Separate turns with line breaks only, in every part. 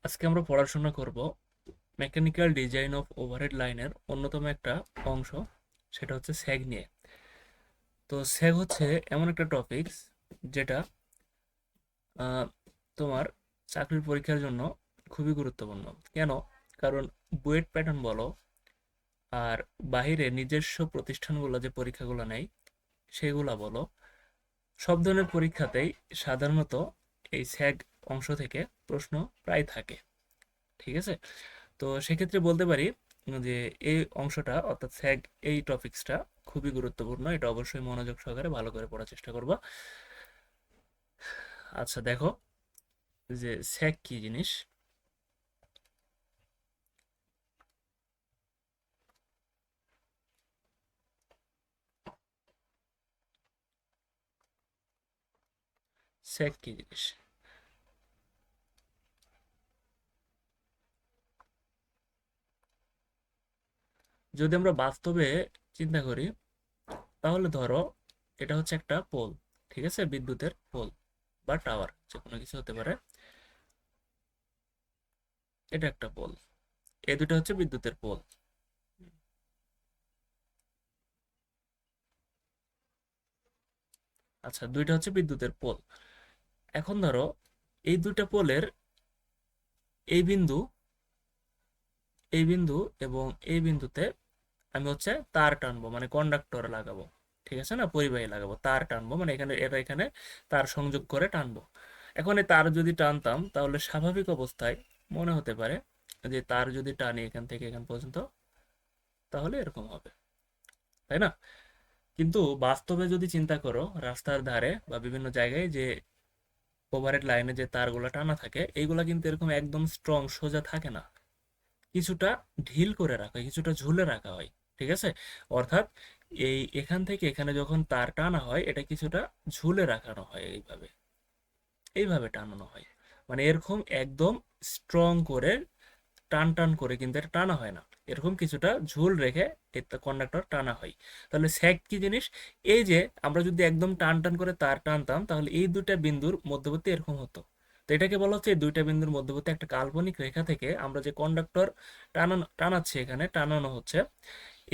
আজকে আমরা পড়াশোনা করব মেকানিক্যাল ডিজাইন অফ ওভারহেড লাইনের অন্যতম একটা অংশ, সেটা হচ্ছে স্যাগ নিয়ে। তো স্যাগ হচ্ছে এমন একটা টপিকস যেটা আহ, তোমার চাকরির পরীক্ষার জন্য খুবই গুরুত্বপূর্ণ। কেন? কারণ বুয়েট প্যাটার্ন বলো আর বাহিরে নিজস্ব প্রতিষ্ঠানগুলো যে পরীক্ষাগুলো নেয় সেগুলা বলো, সব ধরনের পরীক্ষাতেই সাধারণত এই স্যাগ অংশ থেকে প্রশ্ন প্রায় থাকে। ঠিক আছে? তো সেক্ষেত্রে বলতে পারি যে এই অংশটা অর্থাৎ স্যাগ, এই টপিকসটা খুবই গুরুত্বপূর্ণ। এটা অবশ্যই মনোযোগ সহকারে ভালো করে পড়ার চেষ্টা করবা। আচ্ছা দেখো, যে স্যাগ কি জিনিস। স্যাগ কি জিনিস যদি আমরা বাস্তবে চিন্তা করি, তাহলে ধরো এটা হচ্ছে একটা পোল। ঠিক আছে? বিদ্যুতের পোল বা টাওয়ার, যে কোনো কিছু হতে পারে। এটা একটা পোল, এই দুটো হচ্ছে বিদ্যুতের পোল। আচ্ছা, দুইটা হচ্ছে বিদ্যুতের পোল। এখন ধরো এই দুইটা পোলের এই বিন্দু, এই বিন্দু এবং এই বিন্দুতে আমি হচ্ছে তার টানবো, মানে কন্ডাক্টর লাগাবো। ঠিক আছে না? পরিবাহী লাগাবো, তার টানবো, মানে এখানে এটা এখানে তার সংযোগ করে টানবো। এখন এই তার যদি টানতাম তাহলে স্বাভাবিক অবস্থায় মনে হতে পারে যে তার যদি টানি এখান থেকে এখান পর্যন্ত, তাহলে এরকম হবে, তাই না? কিন্তু বাস্তবে যদি চিন্তা করো, রাস্তার ধারে বা বিভিন্ন জায়গায় যে ওভারহেড লাইনে যে তারগুলো টানা থাকে, এইগুলা কিন্তু এরকম একদম স্ট্রং সোজা থাকে না, কিছুটা ঢিল করে রাখা হয়, কিছুটা ঝুলে রাখা হয়। ঠিক আছে? অর্থাৎ এই এখান থেকে এখানে যখন তার টানা হয়, এটা কিছুটা ঝুলে রাখানো হয়, এইভাবে এইভাবে টানানো হয়। মানে এরকম একদম স্ট্রং করে টান টান করে কিন্তু এটা টানা হয় না, এরকম কিছুটা ঝুল রেখে কন্ডাক্টর টানা হয়। তাহলে স্যাগ কি জিনিস? এই যে আমরা যদি একদম টান টান করে তার টানতাম, তাহলে এই দুইটা বিন্দুর মধ্যবর্তী এরকম হতো। তো এটাকে বলা হচ্ছে এই দুইটা বিন্দুর মধ্যবর্তী একটা কাল্পনিক রেখা থেকে আমরা যে কন্ডাক্টর টানাচ্ছি, এখানে টানানো হচ্ছে,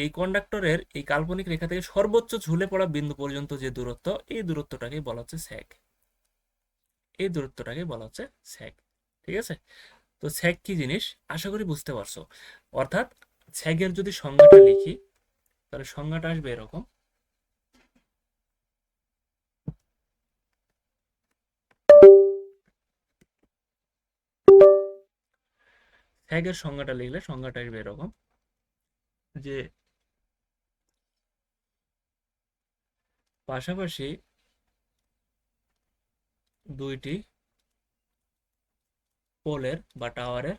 এই কন্ডাক্টরের এই কাল্পনিক রেখা থেকে সর্বোচ্চ ঝুলে পড়া বিন্দু পর্যন্ত যে দূরত্ব, এই দূরত্বটাকে বলা হচ্ছে স্যাগ। এই দূরত্বটাকে বলা হচ্ছে স্যাগ। ঠিক আছে? তো স্যাগ কি জিনিস আশা করি বুঝতে পারছো। অর্থাৎ স্যাগের যদি সংজ্ঞাটা লিখি, তাহলে সংজ্ঞাটা আসবে এরকম। স্যাগের সংজ্ঞাটা লিখলে সংজ্ঞাটা আসবে এরকম, যে পাশাপাশি দুইটি পোলের বা টাওয়ারের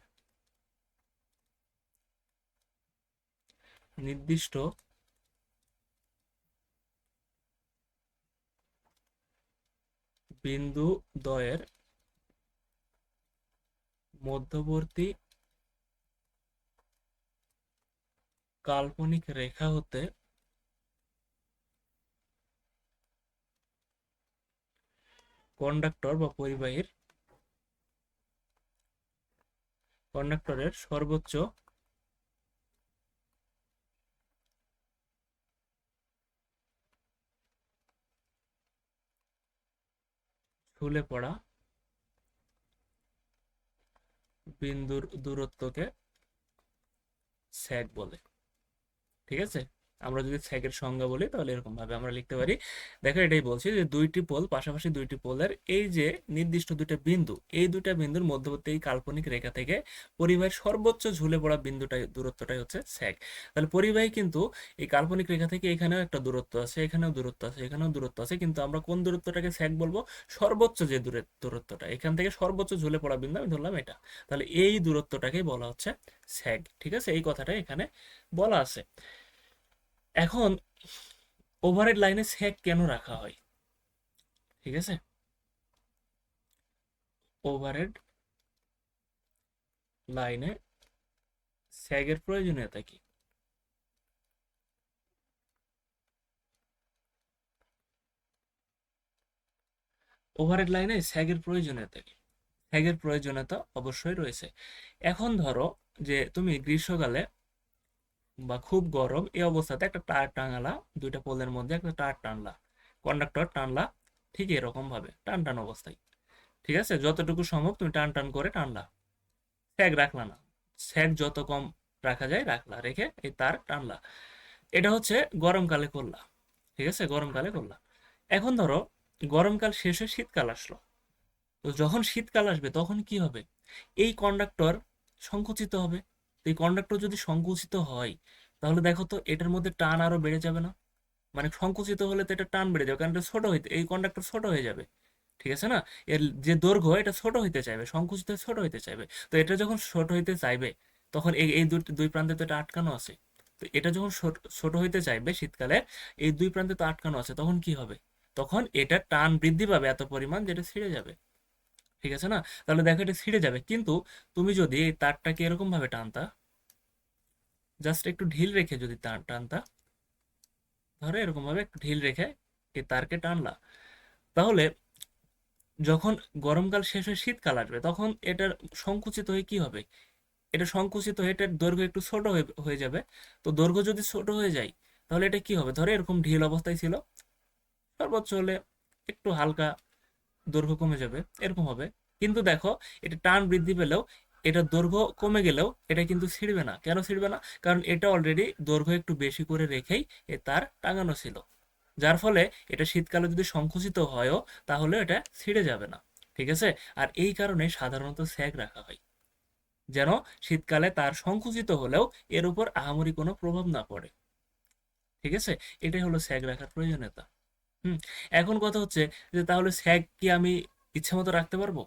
নির্দিষ্ট বিন্দু দ্বয়ের মধ্যবর্তী কাল্পনিক রেখা হতে কন্ডাক্টর বা পরিবাহীর কন্ডাক্টরের সর্বোচ্চ ঝুলে পড়া বিন্দুর দূরত্বকে স্যাগ বলে। ঠিক আছে? আমরা যদি সেকের সংজ্ঞা বলি তাহলে এরকম ভাবে আমরা লিখতে পারি। দেখো, এটাই বলছি যে দুইটি পোল, পাশাপাশি দুইটি পোলের এই যে নির্দিষ্ট দুইটা বিন্দু, এই দুইটা বিন্দুর মধ্যবর্তী এই কাল্পনিক রেখা থেকে পরিবাহীর সর্বোচ্চ ঝুলে পড়া বিন্দুটাই, দূরত্বটাই হচ্ছে স্যাগ। তাহলে পরিবাহী কিন্তু এই কাল্পনিক রেখা থেকে এখানেও একটা দূরত্ব আছে, এখানেও দূরত্ব আছে, এখানেও দূরত্ব আছে, কিন্তু আমরা কোন দূরত্বটাকে স্যাগ বলবো? সর্বোচ্চ যে দূরত্বটা, এখান থেকে সর্বোচ্চ ঝুলে পড়া বিন্দু আমি ধরলাম এটা। তাহলে এই দূরত্বটাকেই বলা হচ্ছে স্যাগ। ঠিক আছে? এই কথাটা এখানে বলা আছে। এখন ওভারহেড লাইনে সেক কেন রাখা হয়? ঠিক আছে? ওভারহেড লাইনে স্যাগের প্রয়োজনীয়তা কি? ওভারহেড লাইনে স্যাগের প্রয়োজনীয়তা কি? স্যাগের প্রয়োজনীয়তা অবশ্যই রয়েছে। এখন ধরো যে তুমি গ্রীষ্মকালে বা খুব গরম এই অবস্থাতে একটা তার টাঙালা, দুইটা পোলের মধ্যে একটা তার টানলা, কন্ডাক্টর টানলা, ঠিক এরকম ভাবে টান টান অবস্থায়, ঠিক আছে, যতটুকু সম্ভব তুমি টান টান করে টানলা, স্যাগ রাখলা না, স্যাগ যত কম রাখা যায় রাখলা, রেখে এই তার টানলা। এটা হচ্ছে গরমকালে করলা, ঠিক আছে, গরমকালে করলা। এখন ধরো গরমকাল শেষ হয়ে শীতকাল আসলো, তো যখন শীতকাল আসবে তখন কি হবে, এই কন্ডাক্টর সংকুচিত হবে। তো এই কন্ডাক্টর যদি সংকুচিত হয় তাহলে দেখো তো এটার মধ্যে টান আরো বেড়ে যাবে না? মানে সংকুচিত হলে তো এটা টান বেড়ে যাবে, কারণ এটা ছোট হইতে, এই কন্ডাক্টর ছোট হয়ে যাবে, ঠিক আছে না? এর যে দৈর্ঘ্য এটা ছোট হইতে চাইবে, সংকুচিত হয়ে ছোট হইতে চাইবে। তো এটা যখন ছোট হইতে চাইবে তখন এই এই দুই প্রান্তে তো এটা আটকানো আছে। তো এটা যখন ছোট ছোট হইতে চাইবে শীতকালে, এই দুই প্রান্তে তো আটকানো আছে, তখন কি হবে? তখন এটা টান বৃদ্ধি পাবে এত পরিমাণ যেটা ছিঁড়ে যাবে, ঠিক আছে না? তাহলে দেখো এটা ছিঁড়ে যাবে, কিন্তু তুমি যদি এই তারটাকে এরকম ভাবে টানতা, জাস্ট একটু ঢিল রেখে যদি টানতা, ধরো এরকম ভাবে একটু ঢিল রেখে এই তারকে টানলা, তাহলে যখন গরমকাল শেষ হয়ে শীতকাল আসবে তখন এটার সংকুচিত হয়ে কি হবে, এটা সংকুচিত হয়ে এটার দৈর্ঘ্য একটু ছোট হয়ে হয়ে যাবে। তো দৈর্ঘ্য যদি ছোট হয়ে যায় তাহলে এটা কি হবে, ধরো এরকম ঢিল অবস্থায় ছিল, সর্বোচ্চ হলে একটু হালকা দৈর্ঘ্য কমে যাবে, এরকম হবে। কিন্তু দেখো এটা টান বৃদ্ধি পেলেও, এটা দৈর্ঘ্য কমে গেলেও এটা কিন্তু ছিঁড়বে না। কেন ছিঁড়বে না? কারণ এটা অলরেডি দৈর্ঘ্য একটু বেশি করে রেখেই এ তার টাঙানো ছিল, যার ফলে এটা শীতকালে যদি সংকুচিত হয়ও তাহলে এটা ছিঁড়ে যাবে না, ঠিক আছে। আর এই কারণে সাধারণত স্যাগ রাখা হয়, যেন শীতকালে তার সংকুচিত হলেও এর উপর আহামরি কোনো প্রভাব না পড়ে, ঠিক আছে। এটাই হলো স্যাগ রাখার প্রয়োজনীয়তা। হুম। এখন কথা হচ্ছে যে তাহলে স্যাগ কি আমি ইচ্ছা মতো রাখতে পারবো?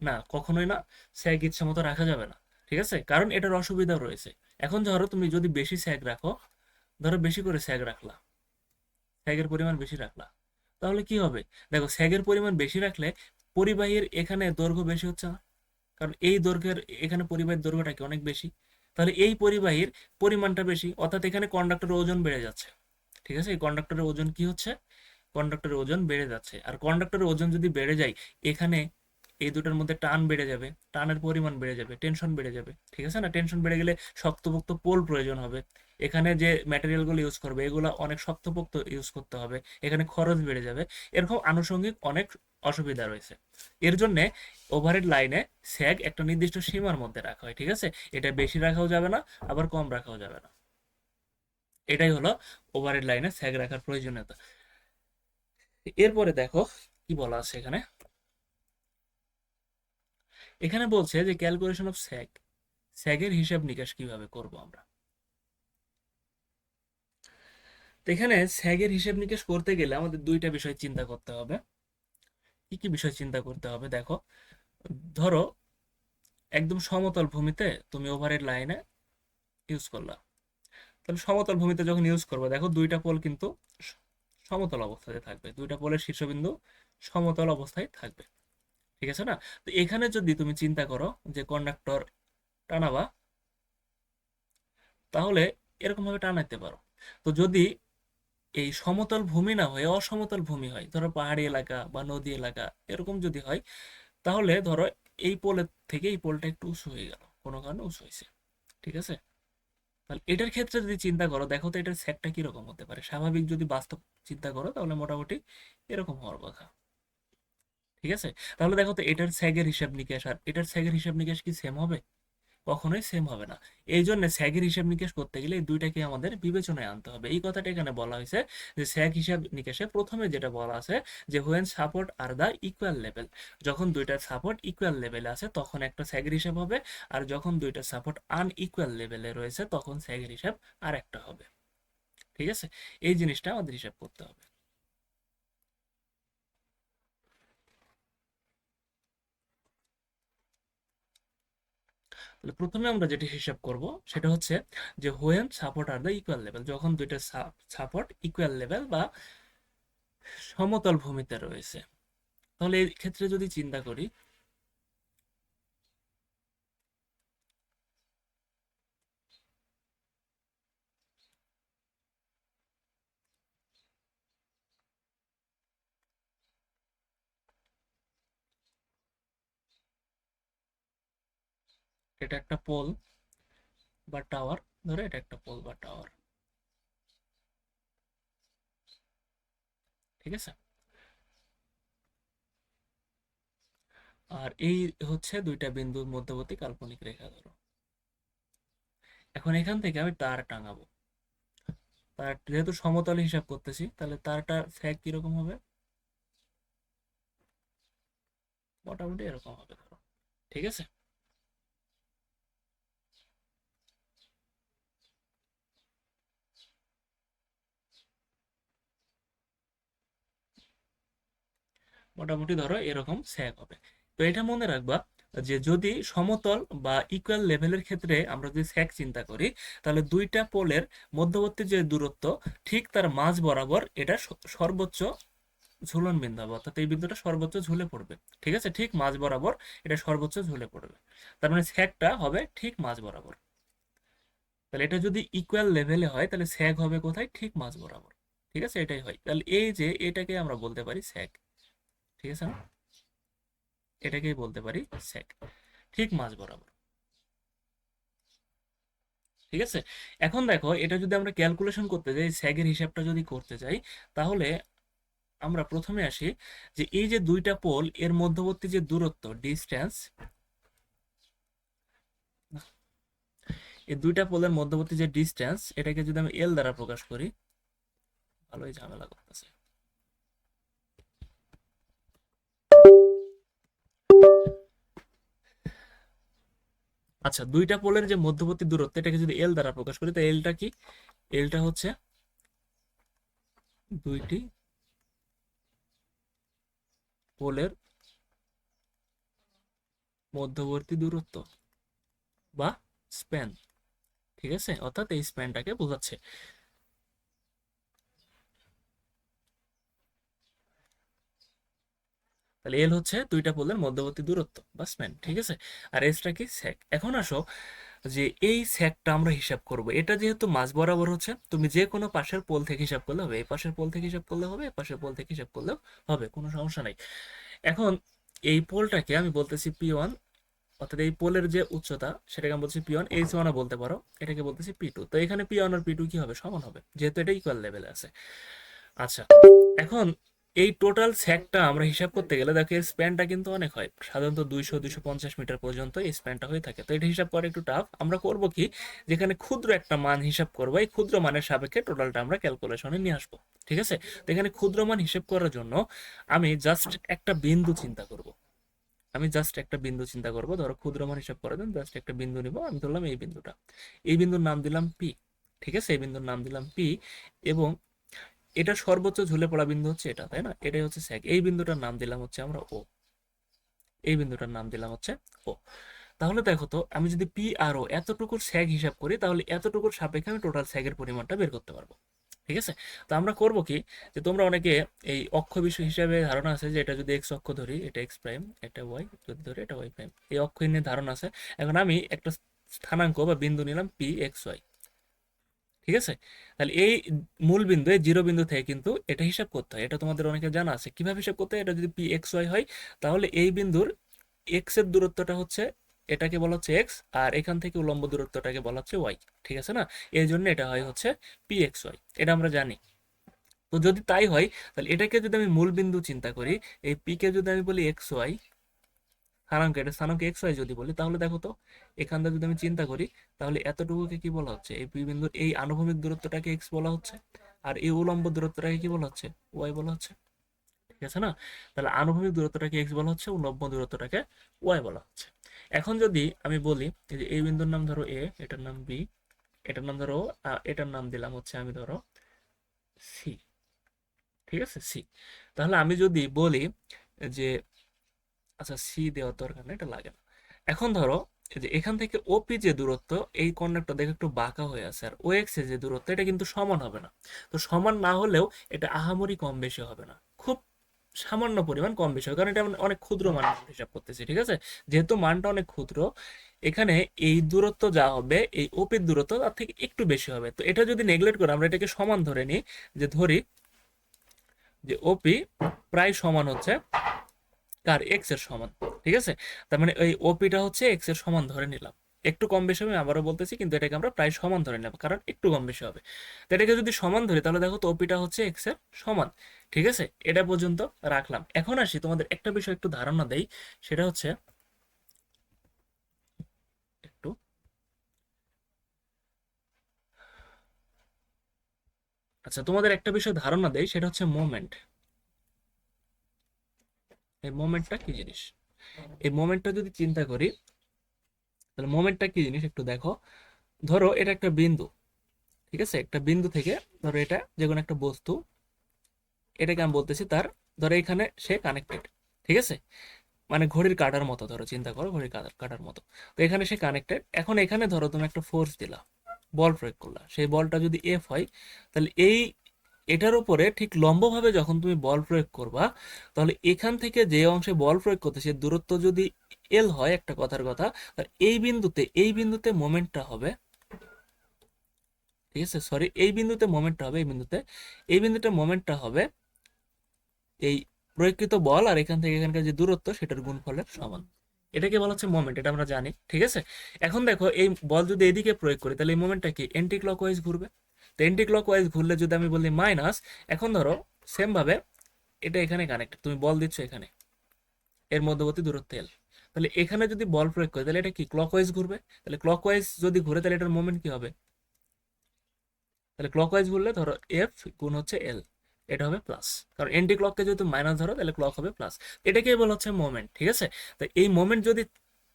না, কখনোই না। স্যাগ ইচ্ছা মতো রাখা যাবে না, ঠিক আছে, কারণ এটার অসুবিধাও রয়েছে। এখন ধরো তুমি যদি বেশি স্যাগ রাখো, ধরো বেশি করে স্যাগ রাখলা, স্যাগের পরিমাণ বেশি রাখলা, তাহলে কি হবে? দেখো স্যাগের পরিমাণ বেশি রাখলে পরিবাহীর এখানে দৈর্ঘ্য বেশি হচ্ছে না, কারণ এই দৈর্ঘ্যের এখানে পরিবাহীর দৈর্ঘ্যটা কি অনেক বেশি, তাহলে এই পরিবাহীর পরিমাণটা বেশি, অর্থাৎ এখানে কন্ডাক্টরের ওজন বেড়ে যাচ্ছে, ঠিক আছে। এই কন্ডাক্টরের ওজন কি হচ্ছে, কন্ডাক্টরের ওজন বেড়ে যাচ্ছে। আর কন্ডাক্টরের ওজন যদি বেড়ে যায়, এখানে এই দুটার মধ্যে টান বেড়ে যাবে, টানের পরিমাণ বেড়ে যাবে, টেনশন বেড়ে যাবে, ঠিক আছে না? টেনশন বেড়ে গেলে শক্তপোক্ত পোল প্রয়োজন হবে, এখানে যে ম্যাটেরিয়ালগুলো ইউজ করবে এগুলো অনেক শক্তপোক্ত ইউজ করতে হবে, এখানে খরচ বেড়ে যাবে, এরকম আনুষঙ্গিক অনেক অসুবিধা রয়েছে। এর জন্য ওভারহেড লাইনে স্যাগ একটা নির্দিষ্ট সীমার মধ্যে রাখা হয়, ঠিক আছে। এটা বেশি রাখাও যাবে না, আবার কম রাখাও যাবে না। এটাই হলো ওভারহেড লাইনে স্যাগ রাখার প্রয়োজনীয়তা। এরপরে দেখো কি বলা আছে এখানে। এখানে বলছে যে ক্যালকুলেশন অফ স্যাগ, স্যাগের হিসাব নিকাশ কিভাবে করব আমরা। তো এখানে স্যাগের হিসাব নিকাশ করতে গেলে আমাদের দুইটা বিষয় চিন্তা করতে হবে। কি কি বিষয় চিন্তা করতে হবে দেখো। ধরো একদম সমতল ভূমিতে তুমি ওভারহেড লাইনে ইউজ করলা, তাহলে সমতল ভূমিতে যখন ইউজ করবে দেখো দুইটা পোল কিন্তু স- সমতল অবস্থায় থাকবে, দুইটা পোলের শীর্ষবিন্দু সমতল অবস্থায় থাকবে, ঠিক আছে না? তো এখানে যদি তুমি চিন্তা করো যে কন্ডাক্টর টানাবা, তাহলে এরকম ভাবে টানাইতে পারো। তো যদি এই সমতল ভূমি না হয়ে অসমতল ভূমি হয়, ধরো পাহাড়ি এলাকা বা নদী এলাকা এরকম যদি হয়, তাহলে ধরো এই পোলের থেকে এই পোলটা একটু উঁচু হয়ে গেল, কোনো কারণে উঁচু হয়েছে, ঠিক আছে। তাহলে এটার ক্ষেত্রে যদি চিন্তা করো দেখো তো এটার সেটটা কিরকম হতে পারে, স্বাভাবিক যদি বাস্তব চিন্তা করো তাহলে মোটামুটি এরকম হওয়ার কথা, ঠিক আছে। তাহলে দেখো তো এটার স্যাগের হিসাব নিকাশ আর এটার স্যাগের হিসাব নিকাশ কি সেম হবে? কখনোই সেম হবে না। এই জন্য স্যাগের হিসাব নিকাশ করতে গেলে এই দুইটাকে আমাদের বিবেচনায় আনতে হবে। এই কথাটা এখানে বলা হয়েছে যে স্যাগ হিসাব নিকাশে প্রথমে যেটা বলা আছে যে when support are the equal level, যখন দুইটা সাপোর্ট ইকুয়াল লেভেলে আছে তখন একটা স্যাগের হিসাব হবে, আর যখন দুইটা সাপোর্ট আনইকুয়াল লেভেলে রয়েছে তখন স্যাগের হিসাব আর একটা হবে, ঠিক আছে। এই জিনিসটা আমাদের হিসাব করতে হবে। তাহলে প্রথমে আমরা যেটা হিসাব করব সেটা হচ্ছে যে when support are the equal level, যখন দুইটা সাপোর্ট ইকুয়াল লেভেল বা সমতল ভূমিতে রয়েছে। তাহলে এই ক্ষেত্রে যদি চিন্তা করি, এটা একটা পোল বা টাওয়ার, ধরো এটা একটা পোল বা টাওয়ার, ঠিক আছে। আর এই হচ্ছে দুইটা বিন্দুর মধ্যবর্তী কাল্পনিক রেখা ধরো। এখন এখান থেকে আমি তার টাঙাবো। তার যেহেতু সমতলে হিসাব করতেছি, তাহলে তারটার ফ্যাক কিরকম হবে? মোটামুটি এরকম হবে ধরো, ঠিক আছে। মোটামুটি ধরো এরকম স্যাগ হবে। তো এটা মনে রাখবা যে যদি সমতল বা ইকুয়াল লেভেলের ক্ষেত্রে আমরা যদি স্যাগ চিন্তা করি, তাহলে দুইটা পোলের মধ্যবর্তী যে দূরত্ব, ঠিক তার মাঝ বরাবর এটা সর্বোচ্চ ঝুলন বিন্দু হবে, অর্থাৎ এই বিন্দুটা সর্বোচ্চ ঝুলে পড়বে, ঠিক আছে, ঠিক মাঝ বরাবর এটা সর্বোচ্চ ঝুলে পড়বে। তার মানে স্যাগটা হবে ঠিক মাঝ বরাবর। তাহলে এটা যদি ইকুয়াল লেভেলে হয়, তাহলে স্যাগ হবে কোথায়? ঠিক মাঝ বরাবর, ঠিক আছে, এটাই হয়। তাহলে এই যে এটাকে আমরা বলতে পারি স্যাগ, ঠিক আছে না? এটাকেই বলতে পারি স্যাগ, ঠিক মাঝ বরাবর, ঠিক আছে। এখন দেখো, এটা যদি আমরা ক্যালকুলেশন করতে যাই, স্যাগের হিসাবটা যদি করতে যাই, তাহলে আমরা প্রথমে আসি যে এই যে দুইটা পোল এর মধ্যবর্তী যে দূরত্ব, ডিস্টেন্স, এই দুইটা পোলের মধ্যবর্তী যে ডিস্টেন্স, এটাকে যদি আমি এল দ্বারা প্রকাশ করি, ভালোই ঝামেলা করতেছে। আচ্ছা, দুইটা পোলের যে মধ্যবর্তী দূরত্ব, এটাকে যদি এল দ্বারা প্রকাশ করি, তো এলটা কি? এলটা হচ্ছে দুইটি পোলের মধ্যবর্তী দূরত্ব বা স্প্যান, ঠিক আছে, অর্থাৎ এই স্প্যানটাকে বোঝাচ্ছে। তাহলে এল হচ্ছে দুইটা পোলের মধ্যবর্তী দূরত্ব বা স্প্যান, ঠিক আছে। আর এসটা কি? স্যাক। এখন আসো যে এই স্যাকটা আমরা হিসাব করব। এটা যেহেতু মাঝ বরাবর হচ্ছে, তুমি যে কোনো পাশের পোল থেকে হিসাব করলে হবে, এই পাশের পোল থেকে হিসাব করলে হবে, এই পাশের পোল থেকে হিসাব করলেও হবে, কোনো সমস্যা নাই। এখন এই পোলটাকে আমি বলতেছি পি 1, অর্থাৎ এই পোলের যে উচ্চতা সেটাকে আমি বলছি পি 1, এইচ 1 বলতে পারো, এটাকে বলতেছি পি 2। তো এখানে পি 1 আর পি 2 কি হবে? সমান হবে, যেহেতু এটা ইকুয়াল লেভেলে আছে। আচ্ছা, এখন এই টোটাল স্যাকটা আমরা হিসাব করতে গেলে দেখো এর স্প্যানটা কিন্তু অনেক হয়, সাধারণত 200-250 মিটার পর্যন্ত এই স্প্যানটা হয়ে থাকে। তো এটা হিসাব করা একটু টাফ। আমরা করব কি, যেখানে ক্ষুদ্র একটা মান হিসাব করবো, এই ক্ষুদ্র মানের সাপেক্ষে টোটালটা আমরা ক্যালকুলেশনে নিয়ে আসবো, ঠিক আছে। তো এখানে ক্ষুদ্র মান হিসাব করার জন্য আমি জাস্ট একটা বিন্দু চিন্তা করব। আমি জাস্ট একটা বিন্দু চিন্তা করব, ধরো ক্ষুদ্র মান হিসাব করার জন্য জাস্ট একটা বিন্দু নিব। আমি ধরলাম এই বিন্দুটা, এই বিন্দুর নাম দিলাম পি, ঠিক আছে, এই বিন্দুর নাম দিলাম পি। এবং এটা সর্বোচ্চ ঝুলে পড়া বিন্দু হচ্ছে এটা, তাই না? এটাই হচ্ছে স্যাগ। এই বিন্দুটার নাম দিলাম হচ্ছে আমরা ও, এই বিন্দুটার নাম দিলাম হচ্ছে ও। তাহলে দেখো তো, আমি যদি পি আর ও এতটুকুর স্যাগ হিসাব করি, তাহলে এতটুকুর সাপেক্ষে আমি টোটাল স্যাগের পরিমাণটা বের করতে পারবো, ঠিক আছে। তো আমরা করব কি, যে তোমরা অনেকে এই অক্ষ বিষয় হিসাবে ধারণা আছে যে এটা যদি এক্স অক্ষ ধরি, এটা এক্স প্রাইম, এটা ওয়াই যদি ধরি, এটা ওয়াই প্রাইম, এই অক্ষ নিয়ে ধারণা আছে। এখন আমি একটা স্থানাঙ্ক বা বিন্দু নিলাম পি এক্স ওয়াই, ঠিক আছে। তাহলে এই মূল বিন্দু, এই জিরো বিন্দু থেকে কিন্তু এটা হিসাব করতে হয়, এটা তোমাদের অনেকে জানা আছে কিভাবে হিসাব করতে হয়। এটা যদি পি এক্স ওয়াই হয়, তাহলে এই বিন্দুর এক্স এর দূরত্বটা হচ্ছে, এটাকে বলা হচ্ছে এক্স, আর এখান থেকে উলম্ব দূরত্বটাকে বলা হচ্ছে ওয়াই, ঠিক আছে না? এই জন্য এটা হয় হচ্ছে পি এক্স ওয়াই, এটা আমরা জানি। তো যদি তাই হয়, তাহলে এটাকে যদি আমি মূল বিন্দু চিন্তা করি, এই পি কে যদি আমি বলি এক্স ওয়াই স্থানাঙ্ক, এটা স্থানাঙ্ক এক্স ওয়াই যদি বলি, তাহলে দেখো তো এখান থেকে যদি আমি চিন্তা করি, তাহলে এতটুকুকে কি বলা হচ্ছে? এই পি বিন্দুর এই আনুভূমিক দূরত্বটাকে এক্স বলা হচ্ছে, আর এই উলম্ব দূরত্বটাকে কি বলা হচ্ছে? ওয়াই বলা হচ্ছে, ঠিক আছে না? তাহলে আনুভূমিক দূরত্বটাকে এক্স বলা হচ্ছে, উলম্ব দূরত্বটাকে ওয়াই বলা হচ্ছে। এখন যদি আমি বলি যে এই বিন্দুর নাম ধরো এ, এটার নাম বি, এটার নাম ধরো এটার নাম দিলাম হচ্ছে আমি ধরো সি, ঠিক আছে, সি। তাহলে আমি যদি বলি যে, আচ্ছা সি দেওয়ার দরকার নেই, এটা লাগে না। এখন ধরো এই যে এখান থেকে ওপি যে দূরত্ব, এই কর্নারটা দেখে একটু বাঁকা হয়ে আছে, আর ও এক্স এর যে দূরত্ব, এটা কিন্তু সমান হবে না। তো সমান না হলেও এটা আহামরি কম বেশি হবে না, খুব সামান্য পরিমাণ কম বেশি হবে, কারণ এটা আমরা অনেক ক্ষুদ্র মান হিসাব করতেছি, ঠিক আছে। যেহেতু মানটা অনেক ক্ষুদ্র, এখানে এই দূরত্ব যা হবে, এই ওপির দূরত্ব তার থেকে একটু বেশি হবে। তো এটা যদি নেগলেক্ট করে আমরা এটাকে সমান ধরে নিই, যে ধরি যে ওপি প্রায় সমান হচ্ছে কার? এক্স এর সমান, ঠিক আছে। তার মানে ওই ওপিটা হচ্ছে এক্স এর সমান ধরে নিলাম, একটু কম বেশি হবে, আমি আবারও বলতেছি, কিন্তু এটাকে আমরা প্রায় সমান ধরে নেব, কারণ একটু কম বেশি হবে। তো এটাকে যদি সমান ধরি তাহলে দেখো তো ওপিটা হচ্ছে এক্স এর সমান। ঠিক আছে, এটা পর্যন্ত রাখলাম। এখন আসি তোমাদের একটা বিষয় একটু ধারণা দেই, সেটা হচ্ছে একটু, আচ্ছা তোমাদের একটা বিষয় ধারণা দেই, সেটা হচ্ছে মোমেন্ট। এই মোমেন্টটা কি জিনিস? এই মোমেন্টটা যদি চিন্তা করি, তাহলে মোমেন্টটা কি জিনিস একটু দেখো। ধরো এটা একটা বিন্দু, ঠিক আছে, একটা বিন্দু থেকে ধরো এটা যে কোনো একটা বস্তু, এটাকে আমি বলতেছি তার, ধরো এখানে সে কানেক্টেড, ঠিক আছে, মানে ঘড়ির কাঁটার মতো, ধরো চিন্তা করো ঘড়ির কাঁটার মতো। তো এখানে সে কানেক্টেড। এখন এখানে ধরো তুমি একটা ফোর্স দিলা, বল প্রয়োগ করলা, সেই বলটা যদি এফ হয়, তাহলে এই এটার উপরে ঠিক লম্বভাবে যখন তুমি বল প্রয়োগ করবা, তাহলে এখান থেকে যে অংশে বল প্রয়োগ করতে সে দূরত্ব যদি এল হয়, একটা কথার কথা, তাহলে এই বিন্দুতে মোমেন্টটা হবে, ঠিক আছে, সরি, এই বিন্দুতে মোমেন্টটা হবে, এই বিন্দুতে মোমেন্টটা হবে এই প্রয়োগকৃত বল আর এখান থেকে এখানকার যে দূরত্ব সেটার গুণফলের সমান। এটাকে বলা হচ্ছে মোমেন্ট, এটা আমরা জানি, ঠিক আছে। এখন দেখো এই বল যদি এদিকে প্রয়োগ করি, তাহলে এই মোমেন্টটা কি এন্টি ক্লকওয়াইজ ঘুরবে। তো এন্টি ক্লকওয়াইজ ঘুরলে যদি আমি বলি মাইনাস, এখন ধরো সেম ভাবে এটা এখানে কানেক্টেড, তুমি বল দিচ্ছ এখানে, এর মধ্যবর্তী দূরত্ব এল, তাহলে এখানে যদি বল প্রয়োগ করি তাহলে এটা কি ক্লকওয়াইজ ঘুরবে। তাহলে ক্লকওয়াইজ যদি ঘুরে তাহলে এটার মোমেন্ট কি হবে? তাহলে ক্লকওয়াইজ ঘুরলে ধরো এফ গুণ হচ্ছে এল, এটা হবে প্লাস, কারণ এন্টি ক্লককে যেহেতু মাইনাস ধরো তাহলে ক্লক হবে প্লাস। এটাকেই বলা হচ্ছে মোমেন্ট, ঠিক আছে। তো এই মোমেন্ট যদি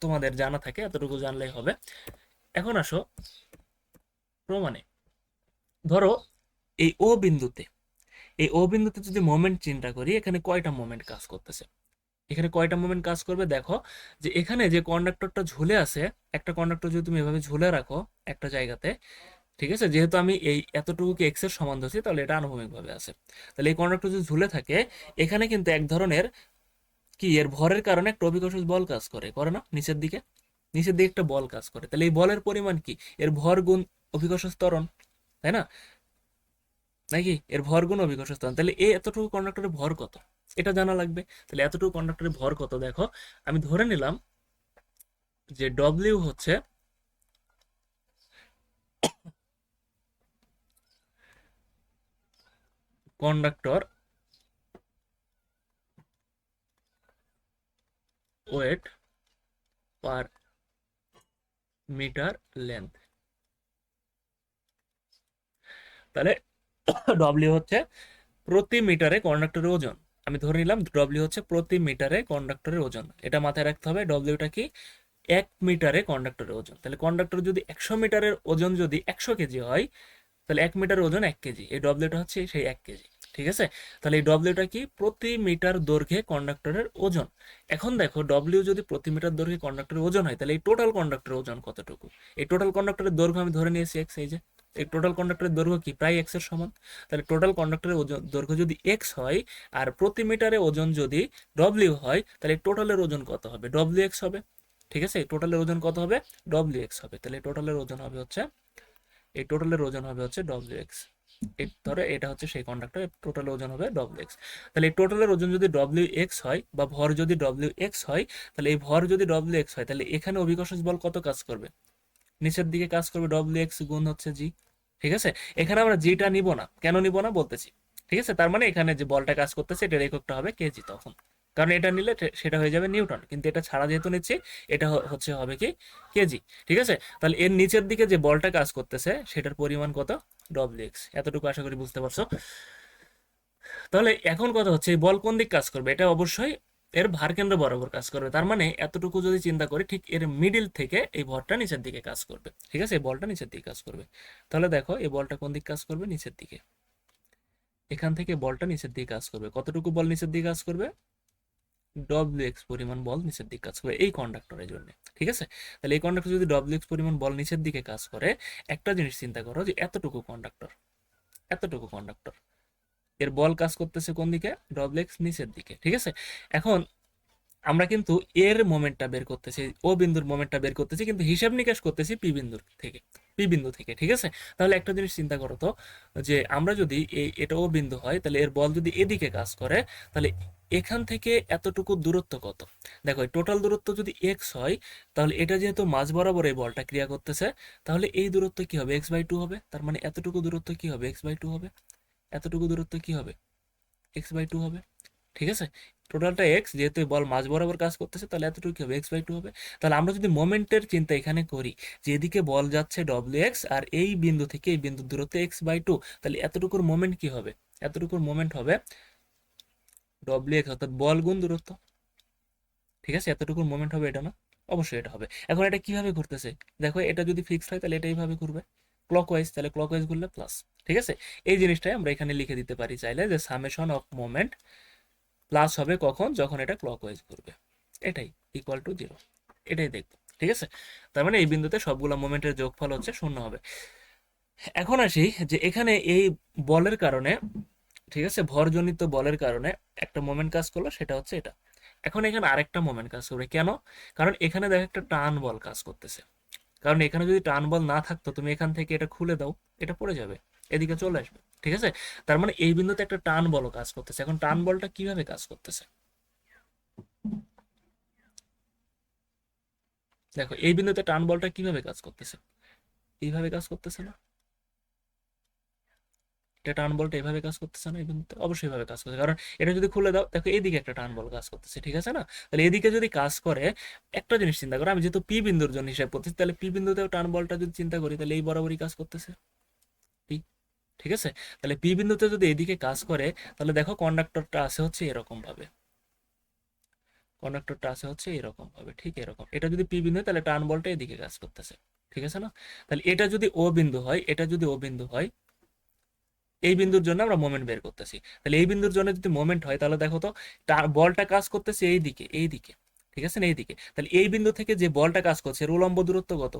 তোমাদের জানা থাকে, এতটুকু জানলেই হবে। এখন আসো প্রমাণে। ধরো এই ও বিন্দুতে, যদি মোমেন্ট চিন্তা করি, এখানে কয়টা মোমেন্ট কাজ করতেছে, এখানে কয়টা মোমেন্ট কাজ করবে দেখো। যে এখানে যে কন্ডাক্টরটা ঝুলে আছে, একটা কন্ডাক্টর যদি তুমি এভাবে ঝুলে রাখো একটা জায়গাতে, ঠিক আছে, যেহেতু আমি এই এতটুকুকে এক্স এর সমান ধরছি, তাহলে এটা আনুভূমিক ভাবে আছে। তাহলে এই কন্ডাক্টর যদি ঝুলে থাকে, এখানে কিন্তু এক ধরনের কি এর ভরের কারণে একটা অভিকর্ষ বল কাজ করে, করে না? নিচের দিকে একটা বল কাজ করে, তাহলে এই বলের পরিমাণ কি? এর ভর গুণ অভিকর্ষ ত্বরণ, তাই না? নাকি এর ভর গুণ অভিকর্ষ ত্বরণ, তাহলে এই এতটুকু কন্ডাক্টরের ভর কত, এটা জানা লাগবে। তাহলে এতটুকু কন্ডাক্টরের ভর কত দেখো, আমি ধরে নিলাম যে ডব্লিউ হচ্ছে conductor weight per metre length. তাহলে ডব্লিউ হচ্ছে প্রতি মিটারে কন্ডাক্টরের ওজন। আমি ধরে নিলাম ডব্লিউ হচ্ছে প্রতি মিটারে কন্ডাক্টরের ওজন, এটা মাথায় রাখতে হবে। ডব্লিউটা কি? 1 মিটারে কন্ডাক্টরের ওজন। তাহলে কন্ডাক্টর যদি 100 মিটারের ওজন যদি 100 কেজি হয়, তাহলে 1 মিটার ওজন 1 কেজি, এই ডব্লিউটা হচ্ছে সেই 1 কেজি, ঠিক আছে। তাহলে এই ডব্লিউটা কি? প্রতি মিটার দৈর্ঘ্যে কন্ডাক্টরের ওজন। এখন দেখো ডব্লিউ যদি প্রতি মিটার দৈর্ঘ্যে কন্ডাক্টরের ওজন হয়, তাহলে এই টোটাল কন্ডাক্টরের ওজন কতটুকু? এই টোটাল কন্ডাক্টরের দৈর্ঘ্য আমি ধরে নিয়েছি এক্স, এই যে এই টোটাল কন্ডাক্টরের দৈর্ঘ্য কি প্রায় এক্স এর সমান। তাহলে টোটাল কন্ডাক্টরের ওজন দৈর্ঘ্য যদি এক্স হয়, আর প্রতি মিটারে ওজন যদি ডব্লিউ হয়, তাহলে টোটালের ওজন কত হবে? ডব্লিউ এক্স হবে, ঠিক আছে। টোটালের ওজন কত হবে? ডব্লিউ এক্স হবে। তাহলে টোটালের ওজন হবে হচ্ছে, এই টোটালের ওজন হবে হচ্ছে ডব্লিউ এক্স। ধরো এটা হচ্ছে সেই কন্ডাক্টর, টোটাল ওজন হবে ডব্লিউ এক্স। তাহলে এই টোটালের ওজন যদি ডব্লিউ এক্স হয়, বা ভর যদি ডব্লিউ এক্স হয়, তাহলে এই ভর যদি ডব্লিউ এক্স হয়, তাহলে এখানে অভিকর্ষ বল কত কাজ করবে? নিচের দিকে কাজ করবে, ডব্লিউ এক্স গুণ হচ্ছে জি, ঠিক আছে। এখানে আমরা জিটা নিব না, কেন নিব না বলতেছি, ঠিক আছে। তার মানে এখানে যে বলটা কাজ করতেছে এটার এককটা হবে কেজি তখন, কারণ এটা নিলে সেটা হয়ে যাবে নিউটন, কিন্তু এটা ছাড়া যেহেতু নিচ্ছি, এটা হচ্ছে হবে কি কেজি, ঠিক আছে। তাহলে এর নিচের দিকে যে বলটা কাজ করতেছে সেটার পরিমাণ কত? W x. এতটুকু আশা করি বুঝতে পারছো। তাহলে এখন কথা হচ্ছে এই বল কোন দিক কাজ করবে, এটা অবশ্যই এর ভার কেন্দ্র বরাবর কাজ করবে। তার মানে এতটুকু যদি চিন্তা করি, ঠিক এর মিডিল থেকে এই ভরটা নিচের দিকে কাজ করবে, ঠিক আছে, এই বলটা নিচের দিকে কাজ করবে। তাহলে দেখো এই বলটা কোন দিক কাজ করবে? নিচের দিকে। এখান থেকে বলটা নিচের দিকে কাজ করবে, কতটুকু বল নিচের দিকে কাজ করবে? ডব্লিউ এক্স পরিমাণ বল নিচের দিকে কাজ করবে এই কন্ডাক্টরের জন্য, ঠিক আছে। তাহলে এই কন্ডাক্টর যদি ডব্লিউ এক্স পরিমাণ বল নিচের দিকে কাজ করে, একটা জিনিস চিন্তা করো যে এতটুকু কন্ডাক্টর এর বল কাজ করতেছে কোন দিকে? ডব্লিউ এক্স নিচের দিকে, ঠিক আছে। এখন আমরা কিন্তু এর মোমেন্টটা বের করতেছি, ও বিন্দুর মোমেন্টটা বের করতেছি, কিন্তু হিসাব নিকাশ করতেছি পি বিন্দু থেকে, ঠিক আছে? তাহলে একটা জিনিস চিন্তা করো তো, যে আমরা যদি এটা ও বিন্দু হয়, তাহলে এর বল যদি এদিকে কাজ করে, তাহলে এখান থেকে এতটুকু দূরত্ব কত? দেখো টোটাল দূরত্ব যদি এক্স হয়, তাহলে এটা যেহেতু মাঝ বরাবর এই বলটা ক্রিয়া করতেছে, তাহলে এই দূরত্ব কি হবে? x/2 হবে। তার মানে এতটুকু দূরত্ব কি হবে? x/2 হবে। এতটুকু দূরত্ব কি হবে? x/2 হবে, ঠিক আছে? টোটালটা এক্স, যেহেতু বল মাঝ বরাবর কাজ করতেছে, তাহলে এতটুকু কি হবে? x/2 হবে। তাহলে আমরা যদি মোমেন্টের চিন্তা এখানে করি, যে এদিকে বল যাচ্ছে wx, আর এই বিন্দু থেকে এই বিন্দুর দূরত্ব x/2, তাহলে এতটুকুর মোমেন্ট কি হবে? এতটুকুর মোমেন্ট হবে wx, অর্থাৎ বল গুণ দূরত্ব, ঠিক আছে? এতটুকুর মোমেন্ট হবে, এটা না? অবশ্যই এটা হবে। এখন এটা কিভাবে ঘুরতেছে দেখো, এটা যদি ফিক্সড হয় তাহলে এটা এইভাবে ঘুরবে ক্লকওয়াইজ, তাহলে ক্লকওয়াইজ ঘুরলে প্লাস, ঠিক আছে? এই জিনিসটাই আমরা এখানে লিখে দিতে পারি চাইলে, যে সামেশন অফ মোমেন্ট প্লাস হবে কখন? যখন এটা ক্লকওয়াইজ ঘুরবে, এটাই ইকুয়াল টু 0, এটাই দেখবো, ঠিক আছে? তার মানে এই বিন্দুতে সবগুলো মোমেন্টের যোগফল হচ্ছে 0 হবে। এখন আসি যে এখানে এই বলের কারণে, ঠিক আছে, ভরজনিত বলের কারণে একটা মোমেন্ট কাজ করলো, সেটা হচ্ছে এটা। এখন এখানে আরেকটা মোমেন্ট কাজ করবে, কেন? কারণ এখানে দেখো একটা টান বল কাজ করতেছে। কারণ এখানে যদি টান বল না থাকতো, তুমি এখান থেকে এটা খুলে দাও, এটা পড়ে যাবে, এদিকে চলে আসবে, ঠিক আছে? তার মানে এই বিন্দুতে একটা টান বলও কাজ করতেছে। এখন টান বলটা কিভাবে কাজ করতেছে দেখো, এই বিন্দুতে টান বলটা কিভাবে কাজ করতেছে? এইভাবে কাজ করতেছে না? এটা টান বলটা এভাবে কাজ করতেছে না? এই বিন্দুতে অবশ্যই ভাবে কাজ করছে, কারণ এটা যদি খুলে দাও, দেখো এইদিকে একটা টান বল কাজ করতেছে, ঠিক আছে না? তাহলে এদিকে যদি কাজ করে, একটা জিনিস চিন্তা করো, আমি যেহেতু পি বিন্দুর জন্য হিসাব করতেছি, তাহলে পি বিন্দুতেও টান বলটা যদি চিন্তা করি, তাহলে এই বরাবরই কাজ করতেছে পি, ঠিক আছে? তাহলে পি বিন্দুতে যদি এদিকে কাজ করে, তাহলে দেখো কন্ডাক্টরটা আছে হচ্ছে এরকম ভাবে, কন্ডাক্টরটা আছে হচ্ছে এরকম ভাবে, ঠিক এরকম। এটা যদি পি বিন্দু হয়, তাহলে টান বলটা এদিকে কাজ করতেছে, ঠিক আছে না? তাহলে এটা যদি ও বিন্দু হয়, এটা যদি ও বিন্দু হয়, এই বিন্দুর জন্য আমরা মোমেন্ট বের করতেছি। তাহলে এই বিন্দুর জন্য যদি মোমেন্ট হয়, তাহলে দেখো তো, বলটা কাজ করতেছে এইদিকে, ঠিক আছে না? এইদিকে। তাহলে এই বিন্দু থেকে যে বলটা কাজ করছে, এর উলম্ব দূরত্ব কত?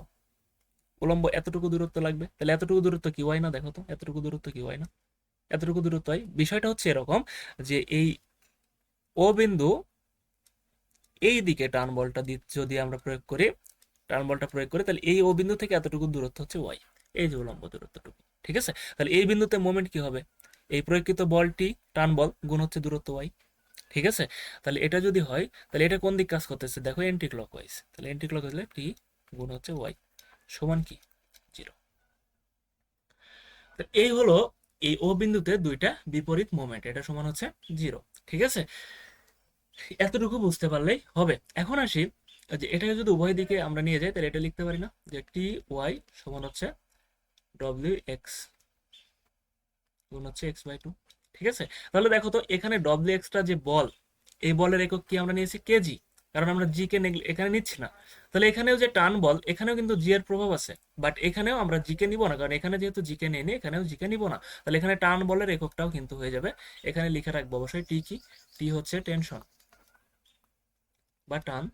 উলম্ব এতটুকু দূরত্ব লাগবে। তাহলে এতটুকু দূরত্ব কি হয় না? দেখো তো, এতটুকু দূরত্ব কি হয় না? এতটুকু দূরত্ব হয়। বিষয়টা হচ্ছে এরকম, যে এই ও বিন্দু এই দিকে টান বলটা যদি আমরা প্রয়োগ করি, টান বলটা প্রয়োগ করি, তাহলে এই ও বিন্দু থেকে এতটুকু দূরত্ব হচ্ছে ওয়াই, এই যে উলম্ব দূরত্বটুকু, ঠিক আছে? তাহলে এই বিন্দুতে মোমেন্ট কি হবে? এই প্রয়োগকৃত বলটি, টান বল গুণ হচ্ছে দূরত্ব ওয়াই, ঠিক আছে? তাহলে এটা যদি হয়, তাহলে এটা কোন দিক কাজ করতেছে? দেখো এন্টি ক্লকওয়াইজ। তাহলে এন্টি ক্লকওয়াইজ হলে টি গুণ হচ্ছে ওয়াই সমান কি? 0। এই হলো এই ও বিন্দুতে দুইটা বিপরীত মোমেন্ট, এটা সমান হচ্ছে 0, ঠিক আছে? এতটুকু বুঝতে পারলেই হবে। এখন আসি, যে এটাকে যদি উভয় দিকে আমরা নিয়ে যাই, তাহলে এটা লিখতে পারি না, যে টি ওয়াই সমান হচ্ছে ডব্লিউ এক্স গুণ হচ্ছে x/2, ঠিক আছে? তাহলে দেখো তো, এখানে ডব্লিউ এক্সটা যে বল, এই বলের একক কি আমরা নিয়েছি? কেজি, কারণ আমরা জি কে এখানে নিচ্ছি না। তাহলে এখানেও যে টান বল, এখানেও কিন্তু জি এর প্রভাব আছে, বাট এখানেও আমরা জি কে নিব না, কারণ এখানে যেহেতু জি কে নেই, এখানেও জি কে নিব না। তাহলে এখানে টান বলের এককটাও কিন্তু হয়ে যাবে, এখানে লিখে রাখবো অবশ্যই টি কি? টি হচ্ছে টেনশন বা টান,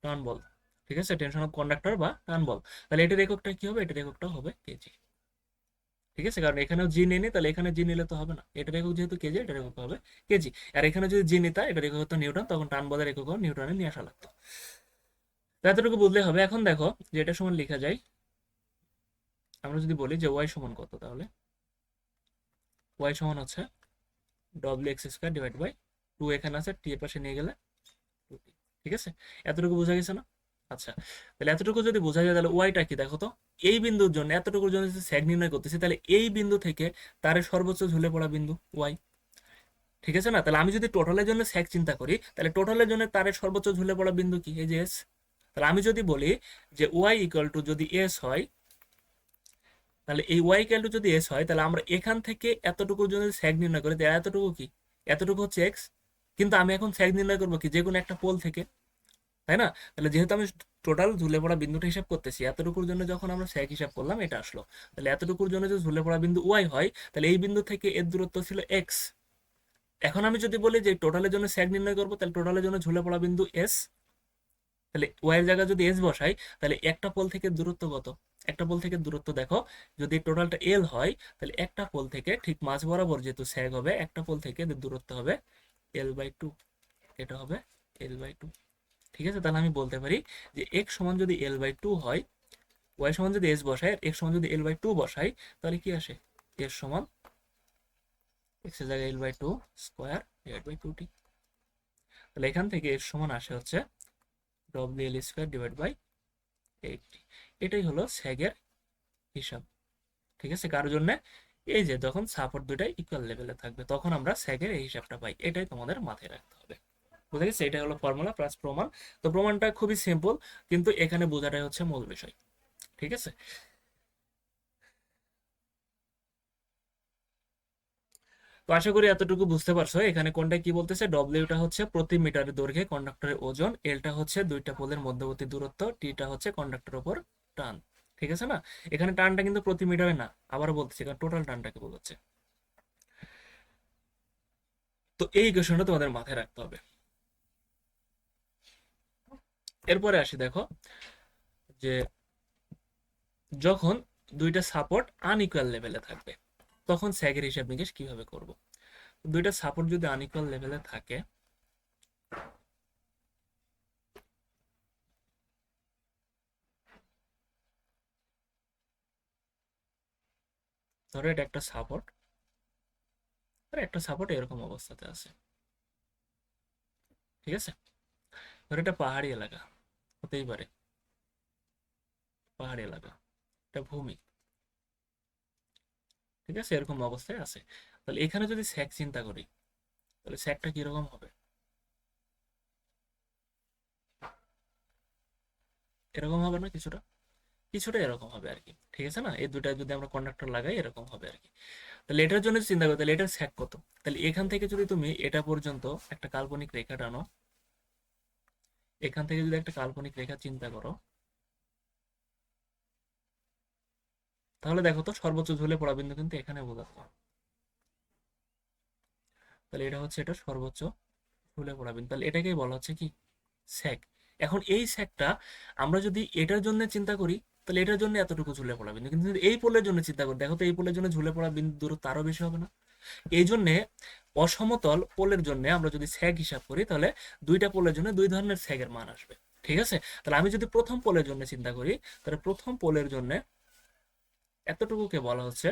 টান বল, ঠিক আছে? টেনশন অফ কন্ডাক্টর বা টান বল। তাহলে এটার এককটা কি হবে? এটার এককটা হবে কেজি, ঠিক আছে? কারণ এখানেও জি নেই, তাহলে এখানে জি নিলে তো হবে না, এটার একক যেহেতু কেজি, এটার একক হবে কেজি। আর এখানে যদি জি নিতা, এটার একক হতো নিউটন, তখন টান বলের একক নিউটনে নিয়ে আসা লাগতো। তো এতটুকু বুঝলে হবে। এখন দেখো, যে এটা সমান লেখা যায়, আমরা যদি বলি যে ওয়াই সমান কত, তাহলে ওয়াই সমান হচ্ছে wx² ডিভাইড বাই 2, এখানে আছে, টি এর পাশে নিয়ে গেলে 2t, ঠিক আছে? এতটুকু বোঝা গেছে না? আচ্ছা, তাহলে এতটুকু যদি বোঝা যায়, তাহলে ওয়াইটা কি দেখো তো, এই বিন্দুর জন্য, এতটুকুর জন্য যদি স্যাগ নির্ণয় করতেছি, তাহলে এই বিন্দু থেকে তার সর্বোচ্চ ঝুলে পড়া বিন্দু ওয়াই, ঠিক আছে না? তাহলে আমি যদি টোটালের জন্য স্যাগ চিন্তা করি, তাহলে টোটালের জন্য তার সর্বোচ্চ ঝুলে পড়া বিন্দু কি? এই যে এস। তাহলে আমি যদি বলি যে ওয়াই ইকুয়াল টু যদি এস হয়, তাহলে এই ওয়াই ইকুয়াল টু যদি এস হয়, তাহলে আমরা এখান থেকে এতটুকুর জন্য স্যাগ নির্ণয় করি, তাহলে এতটুকু কি? এতটুকু হচ্ছে এক্স। কিন্তু আমি এখন স্যাগ নির্ণয় করবো কি? যে কোনো একটা পোল থেকে, তাই না? তাহলে যেহেতু আমি টোটাল ঝুলে পড়া বিন্দুটা হিসাব করতেছি, এতটুকুর জন্য যখন আমরা স্যাগ হিসাব করলাম, এটা আসলো। তাহলে এতটুকুর জন্য যদি ঝুলে পড়া বিন্দু ওয়াই হয়, তাহলে এই বিন্দু থেকে এর দূরত্ব ছিল এক্স। এখন আমি যদি বলি যে টোটালের জন্য স্যাগ নির্ণয় করবো, তাহলে টোটালের জন্য ঝুলে পড়া বিন্দু এস, তাহলে ওয়াই এর জায়গায় যদি এস বসাই, তাহলে একটা পোল থেকে দূরত্ব কত? একটা পোল থেকে দূরত্ব দেখো, যদি টোটালটা এল হয়, তাহলে একটা পোল থেকে ঠিক মাঝ বরাবর যেহেতু স্যাগ হবে, একটা পোল থেকে এদের দূরত্ব হবে L/2, এটা হবে L/2। ঠিক আছে, তাহলে আমি বলতে পারি যে x সমান যদি L/2 হয়, y সমান যদি s বসাই, x সমান যদি L/2 বসাই, তাহলে কি আসে? s সমান x এর জায়গায় L/2 square divide by 2t। তাহলে এখান থেকে s সমান আসে হচ্ছে WL square divide by 8t। এটাই হলো স্যাগের হিসাব। ঠিক আছে, কার জন্য? এই যে যখন সাপোর্ট দুইটাই ইকুয়াল লেভেলে থাকবে তখন আমরা স্যাগের এই হিসাবটা পাই। এটাই তোমাদের মাথায় রাখতে হবে। বুঝা গেছে? এটা হলো ফর্মুলা প্লাস প্রমাণ। তো প্রমাণটা খুবই সিম্পল, কিন্তু এখানে বোঝাটাই হচ্ছে মূল বিষয়। ঠিক আছে, তো আশা করি এতটুকু বুঝতে পারছো। এখানে কোনটা কি বলতেছে, ডব্লিউটা হচ্ছে প্রতি মিটারের দৈর্ঘ্যে কন্ডাক্টরের ওজন, এলটা হচ্ছে দুইটা পোলের মধ্যবর্তী দূরত্ব, টিটা হচ্ছে কন্ডাক্টরের উপর টান। ঠিক আছে না? এখানে টানটা কিন্তু প্রতি মিটারে না, আবারও বলতেছি, কারণ টোটাল টানটাকে বোঝাচ্ছে। তো এই ইকুয়েশনটা তোমাদের মাথায় রাখতে হবে। এরপরে আসি, দেখো যে যখন দুইটা সাপোর্ট আনইকুয়াল লেভেলে থাকবে তখন স্যাগের হিসাব নিকেশ কিভাবে করব। দুইটা সাপোর্ট যদি আনইকুয়াল লেভেলে থাকে, ধরো এটা একটা সাপোর্ট, আর একটা সাপোর্ট এরকম অবস্থাতে আছে। ঠিক আছে, ধরো এটা পাহাড়ি এলাকা হতেই পারে, পাহাড়ি এলাকা, এটা ভূমি। ঠিক আছে, এরকম অবস্থায় আছে। তাহলে এখানে যদি স্যাক চিন্তা করি, তাহলে স্যাকটা কিরকম হবে? এরকম হবে না? কিছুটা কিছুটা এরকম হবে আর কি। ঠিক আছে না? এই দুটা যদি আমরা কন্ডাক্টর লাগাই এরকম হবে আর কি। তাহলে এটার জন্য চিন্তা করো, তাহলে এটার স্যাক কত? তাহলে এখান থেকে যদি তুমি এটা পর্যন্ত একটা কাল্পনিক রেখা টানো, এখান থেকে যদি একটা কাল্পনিক রেখা চিন্তা করো, তাহলে দেখো তো সর্বোচ্চ ঝুলে পড়া বিন্দু কিন্তু এখানে বোঝাচ্ছে। তাহলে এটা হচ্ছে এটা সর্বোচ্চ ঝুলে পড়া বিন্দু, তাহলে এটাকেই বলা হচ্ছে কি? স্যাক। এখন এই স্যাকটা আমরা যদি এটার জন্য চিন্তা করি, তাহলে এটার জন্য এতটুকু ঝুলে পড়া বিন্দু, কিন্তু যদি এই পোলের জন্য চিন্তা করি, দেখো তো এই পোলের জন্য ঝুলে পড়া বিন্দু দূরত্ব আরো বেশি হবে না? এই জন্যে অসমতল পোলের জন্য আমরা যদি স্যাগ হিসাব করি, তাহলে দুইটা পোলের জন্য দুই ধরনের স্যাগের মান আসবে। ঠিক আছে, তাহলে আমি যদি প্রথম পোলের জন্য চিন্তা করি, তাহলে প্রথম পোলের জন্য এতটুকুকে বলা হচ্ছে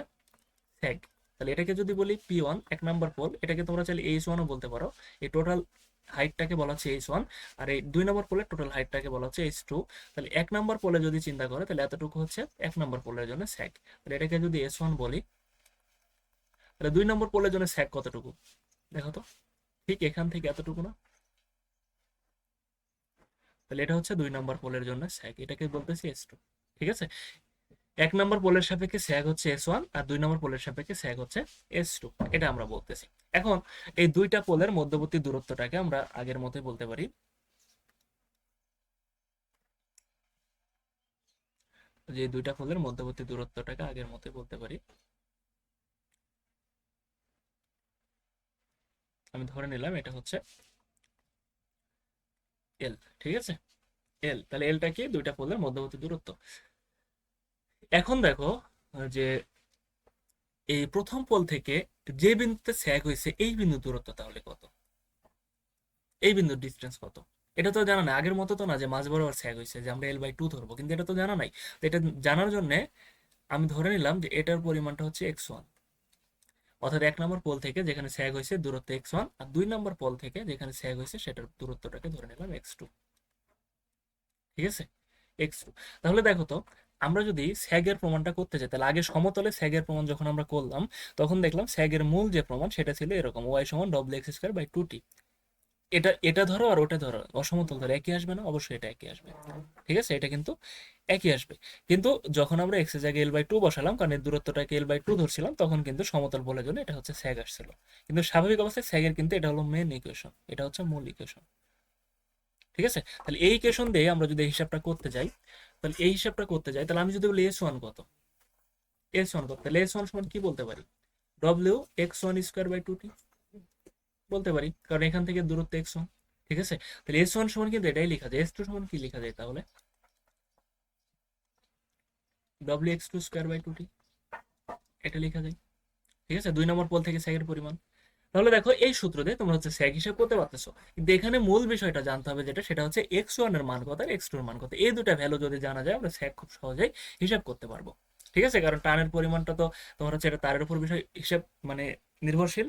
স্যাগ। তাহলে এটাকে যদি বলি P1 এক নাম্বার পোল, এটাকে তোমরা চাইলে H1 ও বলতে পারো। এই টোটাল হাইটটাকে বলা হচ্ছে H1, আর এই দুই নম্বর পোলের টোটাল হাইটটাকে বলা হচ্ছে H2। তাহলে এক নাম্বার পোলে যদি চিন্তা করে, তাহলে এতটুকু হচ্ছে এক নাম্বার পোলের জন্য স্যাগ। তাহলে এটাকে যদি S1 বলি, তাহলে দুই নম্বর পোলের জন্য স্যাগ কতটুকু? দেখো তো, ঠিক এখান থেকে এতটুকু না? তাহলে এটা হচ্ছে দুই নম্বর পোলের জন্য স্যাগ, এটাকে বলতেছি S2। ঠিক আছে, এক নম্বর পোলের সাপেক্ষে স্যাগ হচ্ছে S1, আর দুই নম্বর পোলের সাপেক্ষে স্যাগ হচ্ছে S2। এটা আমরা বলতেছি। এখন এই দুইটা পোলের মধ্যবর্তী দূরত্বটাকে আমরা আগের মতোই বলতে পারি, যে দুইটা পোলের মধ্যবর্তী দূরত্বটাকে আগের মতোই বলতে পারি। আমি ধরে নিলাম এটা হচ্ছে এল। ঠিক আছে, এল। তাহলে এলটা কি? দুইটা পোলের মধ্যবর্তী দূরত্ব। এখন দেখো যে এই প্রথম পোল থেকে যে বিন্দুতে স্যাগ হয়েছে এই বিন্দু দূরত্ব তাহলে কত? এই বিন্দুর ডিস্টেন্স কত? এটা তো জানা নাই। আগের মতো তো না যে মাঝ বরাবর স্যাগ হয়েছে যে আমরা L/2 ধরবো, কিন্তু এটা তো জানা নাই। তো এটা জানার জন্য আমি ধরে নিলাম যে এটার পরিমাণটা হচ্ছে x1, অর্থাৎ এক নম্বর পোল থেকে যেখানে স্যাগ হয়েছে দূরত্ব x1, আর দুই নম্বর পোল থেকে যেখানে স্যাগ হয়েছে সেটার দূরত্বটাকে ধরে নিলাম x2। ঠিক আছে, x2। তাহলে দেখো তো, আমরা যদি স্যাগের প্রমাণটা করতে চাই, তাহলে আগে সমতলে স্যাগের প্রমাণ যখন আমরা করলাম, তখন দেখলাম স্যাগের মূল যে প্রমাণ সেটা ছিল এরকম, y সমান WX² / 2t। এটা এটা ধরো আর ওটা ধরো, অসমতল ধরো, একই আসবে না? অবশ্যই এটা একই আসবে। ঠিক আছে, এটা কিন্তু একই আসবে। কিন্তু যখন আমরা x এর জায়গায় L/2 বসালাম, কারণ এর দূরত্বটাকে L/2 ধরছিলাম, তখন কিন্তু সমতল বলার জন্য এটা হচ্ছে স্যাগ আসছিল। কিন্তু স্বাভাবিক অবস্থায় স্যাগের কিন্তু এটা হলো মেন ইকুয়েশন, এটা হচ্ছে মূল ইকুয়েশন। ঠিক আছে, তাহলে এই ইকুয়েশন দিয়ে আমরা যদি এই হিসাবটা করতে যাই, তাহলে এই হিসাবটা করতে যাই, তাহলে আমি যদি বলি S1 কত, S1 কত, তাহলে S1 সমান কি বলতে পারি? WX1² / 2t বলতে পারি, কারণ এখান থেকে দূরত্ব x1। ঠিক আছে, তাহলে S1 সমান কিন্তু এটাই লেখা যায়। S2 সমান কি লেখা যায় তাহলে? WX2² / 2t, এটা লেখা যায়। ঠিক আছে, দুই নম্বর পোল থেকে স্যাগের পরিমাণ। তাহলে দেখো এই সূত্র দিয়ে তোমরা হচ্ছে স্যাগ হিসাব করতে পারতেছো, কিন্তু এখানে মূল বিষয়টা জানতে হবে যেটা, সেটা হচ্ছে x1 এর মান কত আর x2 এর মান কত। এই দুটা ভ্যালু যদি জানা যায় আমরা স্যাগ খুব সহজেই হিসাব করতে পারবো। ঠিক আছে, কারণ টানের পরিমাণটা তো তোমার হচ্ছে এটা তারের উপর বিষয় হিসাব মানে নির্ভরশীল,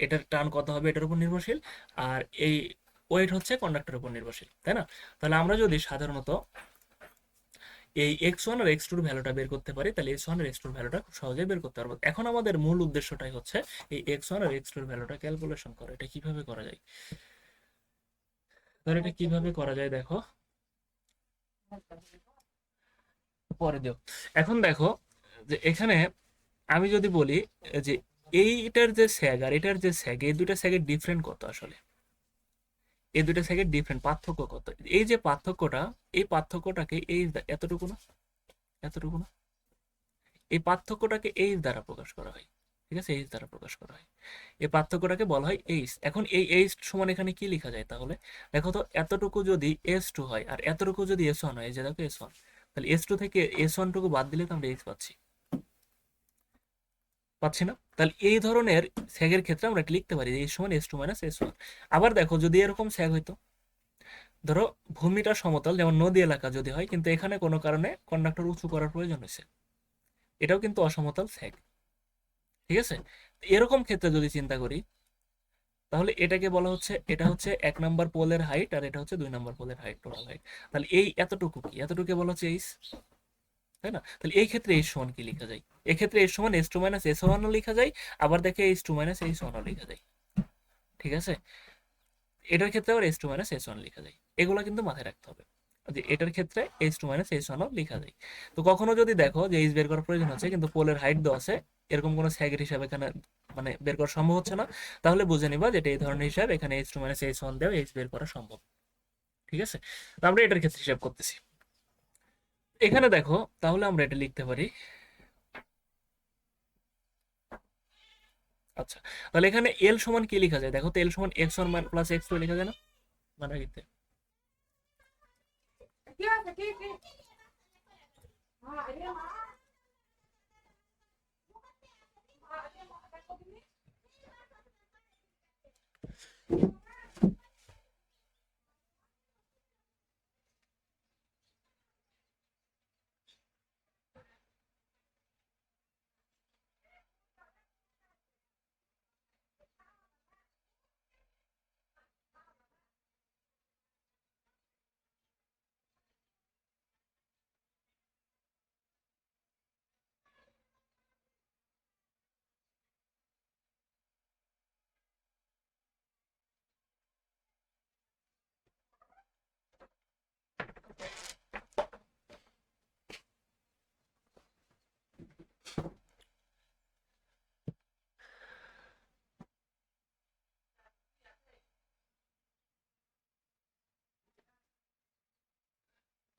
এটার টান কত হবে এটার উপর নির্ভরশীল, আর এই ওয়েট হচ্ছে কন্ডাক্টরের উপর নির্ভরশীল, তাই না? তাহলে আমরা যদি সাধারণত এই x1 আর x2 এর ভ্যালুটা বের করতে পারি, তাহলে x1 আর x2 এর ভ্যালুটা খুব সহজেই বের করতে পারবো। এখন আমাদের মূল উদ্দেশ্যটাই হচ্ছে এই x1 আর x2 এর ভ্যালুটা ক্যালকুলেশন করা। এটা কিভাবে করা যায়? ধর এটা কিভাবে করা যায় দেখো, পরে দিও। এখন দেখো যে এখানে আমি যদি বলি যে এইটার যে স্যাগ আর এটার যে স্যাগ, এই দুইটা স্যাগের ডিফারেন্ট কত আসলে, এই দুইটা স্যাগের ডিফারেন্ট পার্থক্য কত, এই যে পার্থক্যটা, এই পার্থক্যটাকে এই এতটুকু না, এতটুকু না, এই পার্থক্যটাকে এইচ দ্বারা প্রকাশ করা হয়। ঠিক আছে, এইচ দ্বারা প্রকাশ করা হয়, এই পার্থক্যটাকে বলা হয় এইচ। এখন এই এইচ সমান এখানে কি লেখা যায় তাহলে? দেখো তো, এতটুকু যদি S2 হয় আর এতটুকু যদি S1 হয়, এই যে দেখো S1, তাহলে S2 থেকে S1 টুকু বাদ দিলে তো আমরা এইচ পাচ্ছি, পাচ্ছি না? তাহলে এই ধরনের স্যাগের ক্ষেত্রে আমরা এটা লিখতে পারি যে এইচ সমান S2 মাইনাস S1। আবার দেখো যদি এরকম স্যাগ হইতো, ধরো ভূমিটা সমতল যেমন নদী এলাকা যদি হয়, কিন্তু এখানে কোনো কারণে কন্ডাক্টর উঁচু করার প্রয়োজন হয়েছে, এটাও কিন্তু অসমতল স্যাগ। ঠিক আছে, এরকম ক্ষেত্রে যদি চিন্তা করি, তাহলে এটাকে বলা হচ্ছে, এটা হচ্ছে 1 নম্বর পোলের হাইট আর এটা হচ্ছে 2 নম্বর পোলের হাইট, টোটাল হাইট। তাহলে এই এতটুকু কি, এতটুকু বলা হচ্ছে এইচ, তাই না? তাহলে এই ক্ষেত্রে এইচ সমান কি লেখা যায়? এক্ষেত্রে এইচ সমান S2 মাইনাস S1 ও লেখা যায়, আবার দেখে H2 মাইনাস H1 ও লেখা যায়। ঠিক আছে, এটার ক্ষেত্রে আবার S2 মাইনাস S1 লেখা যায়। এগুলো কিন্তু মাথায় রাখতে হবে যে এটার ক্ষেত্রে H2 মাইনাস S1 ও লেখা যায়। তো কখনো যদি দেখো যে এইচ বের করার প্রয়োজন হচ্ছে কিন্তু পোলের হাইট দেওয়া আছে, এরকম কোনো স্যাগের হিসাব এখানে মানে বের করা সম্ভব হচ্ছে না, তাহলে বুঝে নিবা যেটা এই ধরনের হিসাব এখানে H2 মাইনাস H1 দেওয়া এইচ বের করা সম্ভব। ঠিক আছে, তো আমরা এটার ক্ষেত্রে হিসাব করতেছি। এখানে দেখো তাহলে আমরা এটা লিখতে পারি। আচ্ছা, তাহলে এখানে এল সমান কি লেখা যায় দেখো তো, এল সমান x1 প্লাস x2 লেখা যায় না মানে লিখতে?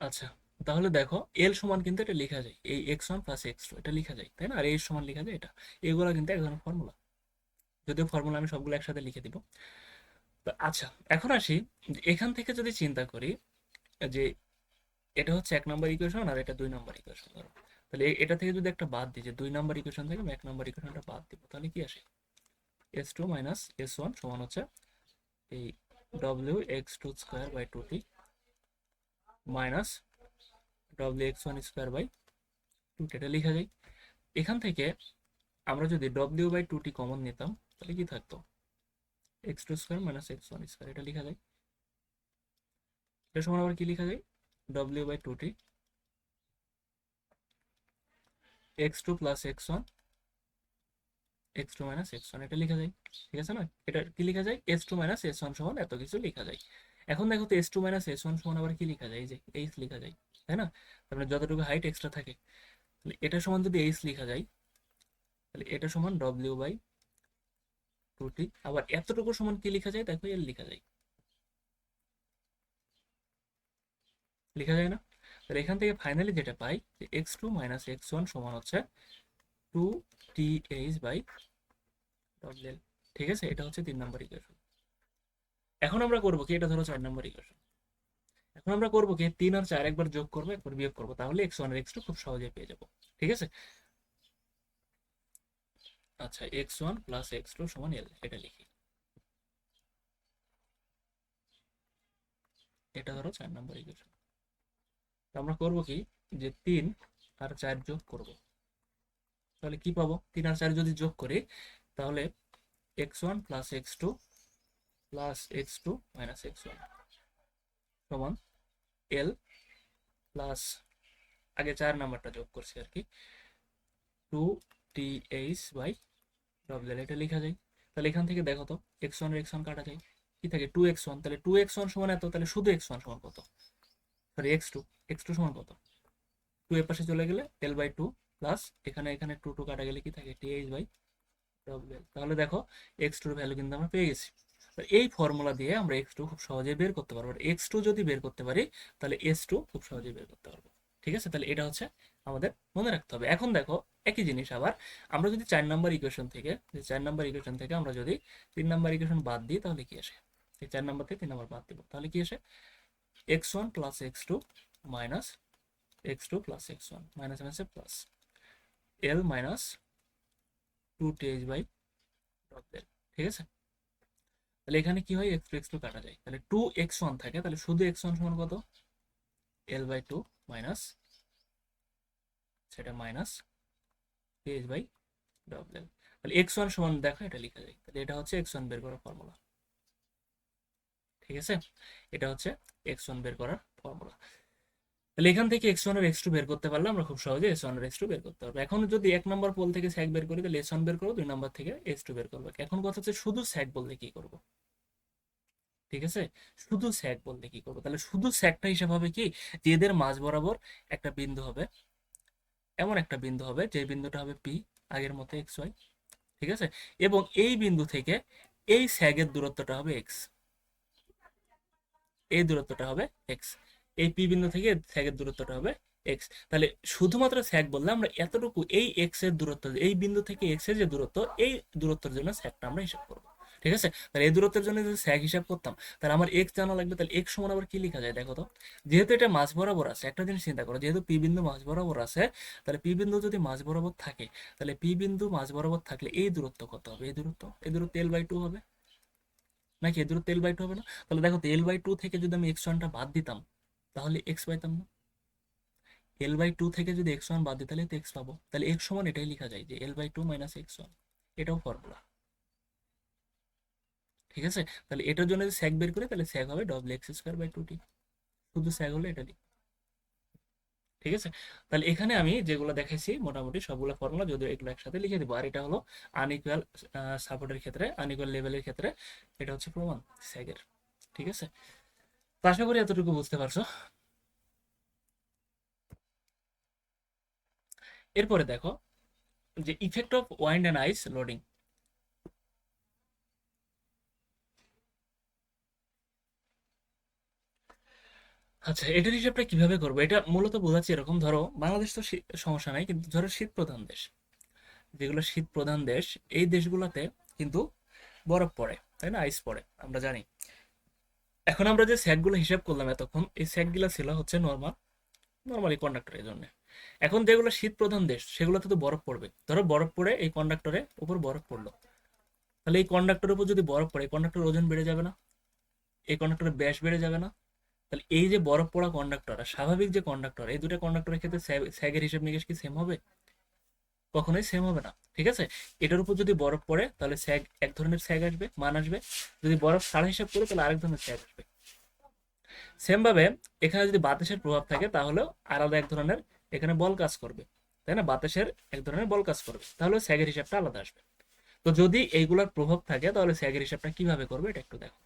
আচ্ছা, তাহলে দেখো এল সমান কিন্তু এটা লেখা যায়, এই x1 প্লাস x2 এটা লেখা যায়, তাই না? আর এই সমান লেখা যায় এটা, এগুলো কিন্তু এক ধরনের ফর্মুলা, যদিও ফর্মুলা আমি সবগুলো একসাথে লিখে দিব। তো আচ্ছা, এখন আসি যে এখান থেকে যদি চিন্তা করি যে এটা হচ্ছে 1 নম্বর ইকুয়েশন আর এটা 2 নম্বর ইকুয়েশন, ধরো তাহলে এটা থেকে যদি একটা বাদ দিই, যে 2 নম্বর ইকুয়েশন থেকে আমি 1 নম্বর ইকুয়েশনটা বাদ দিব, তাহলে কি আসে? S2 মাইনাস S1 সমান হচ্ছে এই WX2 square by 2t minus WX1 square by 2t, এটা লেখা যায়। এখান থেকে আমরা যদি W বাই 2t কমন নিতাম তাহলে কি থাকতো? x2 square minus x1 square, এটা লেখা যায়। এটা সমান আবার কি লেখা যায়? W by 2t x2 plus x1 x2 minus x1, এটা লেখা যায়। ঠিক আছে না? এটা কি লেখা যায়? S2 মাইনাস S1 সমান এত কিছু লেখা যায়। এখন দেখো তো S2 মাইনাস S1 সমান আবার কি লেখা যায়? এই যে এইচ লেখা যায়, তাই না? তার মানে যতটুকু হাইট এক্সট্রা থাকে, তাহলে এটা সমান যদি এইচ লেখা যায়, তাহলে এটা সমান W বাই 2t, আবার এতটুকু সমান কি লেখা যায় দেখো, এল লেখা যায়, লেখা যায় না? তাহলে এখান থেকে ফাইনালি যেটা পাই যে x2 মাইনাস x1 সমান হচ্ছে 2th বাই WL। ঠিক আছে, এটা হচ্ছে 3 নম্বর ইকুয়েশন। এখন আমরা করবো কি, এটা ধরো 4 নম্বর ইকুয়েশন। এখন আমরা করবো কি, 3 আর 4 একবার যোগ করবো একবার বিয়োগ করবো, তাহলে x1 আর x2 খুব সহজে পেয়ে যাবো। ঠিক আছে, আচ্ছা, x1 প্লাস x2 সমান l, এটা লিখি। এটা ধরো 4 নম্বর ইকুয়েশন। তো আমরা করবো কি, যে 3 আর 4 যোগ করব। তাহলে কি পাবো, 3 আর 4 যদি যোগ করি তাহলে x1 plus x2 plus x2 minus x1 সমান l প্লাস, আগে 4 নাম্বারটা যোগ করছি আর কি, 2th বাই ডব্লিউ, এটা লেখা যায়। তাহলে এখান থেকে দেখো তো, x1 এর x1 কাটা যায়, কি থাকে 2x1, তাহলে 2x1 সমান এত, তাহলে শুধু x1 সমান কত, সরি x2, x2 সমান কত, 2 এর পাশে চলে গেলে l/2 প্লাস এখানে এখানে 2 2 কাটা গেলে কি থাকে th বাই ডব্লিউ। তাহলে দেখো x2 এর ভ্যালু কিন্তু আমরা পেয়ে গেছি। এই ফর্মুলা দিয়ে আমরা x2 খুব সহজে বের করতে পারবো। x2 যদি বের করতে পারি তাহলে s2 খুব সহজে বের করতে পারবো। ঠিক আছে, তাহলে এটা হচ্ছে আমাদের মনে রাখতে হবে। এখন দেখো একই জিনিস আবার আমরা যদি 4 নাম্বার ইকুয়েশন থেকে, যে 4 নাম্বার ইকুয়েশন থেকে আমরা যদি 3 নাম্বার ইকুয়েশন বাদ দিই তাহলে কি আসে, এই 4 নাম্বার থেকে 3 নাম্বার বাদ দিব তাহলে কি আসে, x1 plus x2 minus x2 plus x1 minus মাইনাসে plus l minus 2th by W. ঠিক আছে, তাহলে এখানে কি হয়, x2 x2 কাটা যায়, তাহলে 2x1 থাকে, তাহলে শুধু x1 সমান কত, l/2 মাইনাস, সেটা মাইনাস th বাই ডব্লিউ। তাহলে x1 সমান দেখো এটা লেখা যায়, তাহলে এটা হচ্ছে x1 বের করার ফর্মুলা। ঠিক আছে, এটা হচ্ছে x1 বের করার ফর্মুলা। তাহলে এখান থেকে x1 আর x2 বের করতে পারলে আমরা খুব সহজে s1 আর s2 বের করতে পারবো। এখন যদি 1 নম্বর পোল থেকে স্যাগ বের করি তাহলে s1 বের করবো, 2 নম্বর থেকে s2 বের করবো। এখন কথা হচ্ছে শুধু স্যাগ বলতে কি করব। ঠিক আছে, শুধু স্যাগ বলতে কি করবো, তাহলে শুধু স্যাগটা হিসাব হবে কি, যে এদের মাঝ বরাবর একটা বিন্দু হবে, এমন একটা বিন্দু হবে যে বিন্দুটা হবে পি, আগের মতো এক্স ওয়াই। ঠিক আছে, এবং এই বিন্দু থেকে এই স্যাগের দূরত্বটা হবে এক্স, এই দূরত্বটা হবে এক্স, এই পি বিন্দু থেকে স্যাগের দূরত্বটা হবে এক্স। তাহলে শুধুমাত্র স্যাগ বললে আমরা এতটুকু, এই এক্স এর দূরত্ব, এই বিন্দু থেকে এক্স এর যে দূরত্ব, এই দূরত্বের জন্য স্যাগটা আমরা হিসাব করবো। ঠিক আছে, তাহলে এই দূরত্বের জন্য যদি স্যাগ হিসাব করতাম তাহলে আমার এক্স জানা লাগবে, তাহলে এক্স সমান আবার কি লেখা যায় দেখো তো, যেহেতু এটা মাঝ বরাবর আছে, একটা জিনিস চিন্তা করো, যেহেতু পি বিন্দু মাঝ বরাবর আছে, তাহলে পি বিন্দু যদি মাঝ বরাবর থাকে, তাহলে পি বিন্দু মাঝ বরাবর থাকলে এই দূরত্ব কত হবে, এই দূরত্ব l/2 হবে নাকি, এই দূরত্ব l/2 হবে না? তাহলে দেখো তো l/2 থেকে যদি আমি x1টা বাদ দিতাম তাহলে x পাইতাম না, l/2 থেকে যদি x1 বাদ দিই তাহলে তো x পাবো, তাহলে x সমান এটাই লেখা যায় যে l/2 মাইনাস x1, এটাও ফর্মুলা। ঠিক আছে, তাহলে এটার জন্য যদি স্যাগ বের করি তাহলে স্যাগ হবে wx²/2t, শুধু স্যাগ হলে এটা লিখি। ঠিক আছে, তাহলে এখানে আমি যেগুলো দেখাইছি মোটামুটি সবগুলো ফর্মুলা, যদিও এগুলো একসাথে লিখে দিব। আর এটা হলো আনইকুয়াল সাপোর্টের ক্ষেত্রে, আনইকুয়াল লেভেলের ক্ষেত্রে এটা হচ্ছে প্রমাণ স্যাগের। ঠিক আছে, তো আশা করি এতটুকু বুঝতে পারছো। এরপরে দেখো যে effect of wind and ice loading. আচ্ছা, এটার হিসাবটা কিভাবে করবো, এটা মূলত বোঝাচ্ছি এরকম, ধরো বাংলাদেশ তো সমস্যা নাই, কিন্তু ধরো শীত প্রধান দেশ, যেগুলো শীত প্রধান দেশ, এই দেশগুলোতে কিন্তু বরফ পড়ে, তাই না, আইস পড়ে আমরা জানি। এখন আমরা যে স্যাকগুলো হিসাব করলাম এতক্ষণ, এই স্যাকগুলো ছিল হচ্ছে নর্মালি কন্ডাক্টরের জন্য। এখন যেগুলো শীত প্রধান দেশ সেগুলোতে তো বরফ পড়বে, ধরো বরফ পড়ে এই কন্ডাক্টরের উপর বরফ পড়লো, তাহলে এই কন্ডাক্টরের উপর যদি বরফ পড়ে, এই কন্ডাক্টরের ওজন বেড়ে যাবে না, এই কন্ডাক্টরের ব্যাস বেড়ে যাবে না? তাহলে এই যে বরফ পড়া কন্ডাক্টর আর স্বাভাবিক যে কন্ডাক্টর, এই দুটো কন্ডাক্টরের ক্ষেত্রে স্যাগের হিসাব নিকেশ কি সেম হবে? কখনোই সেম হবে না। ঠিক আছে, এটার উপর যদি বরফ পড়ে তাহলে স্যাগ, এক ধরনের স্যাগ আসবে, মান আসবে, যদি বরফ ছাড়া হিসাব করে তাহলে আরেক ধরনের স্যাগ আসবে। সেম ভাবে এখানে যদি বাতাসের প্রভাব থাকে তাহলেও আলাদা এক ধরনের এখানে বল কাজ করবে, তাই না, বাতাসের এক ধরনের বল কাজ করবে, তাহলে স্যাগের হিসাবটা আলাদা আসবে। তো যদি এইগুলোর প্রভাব থাকে তাহলে স্যাগের হিসাবটা কিভাবে করবে এটা একটু দেখো।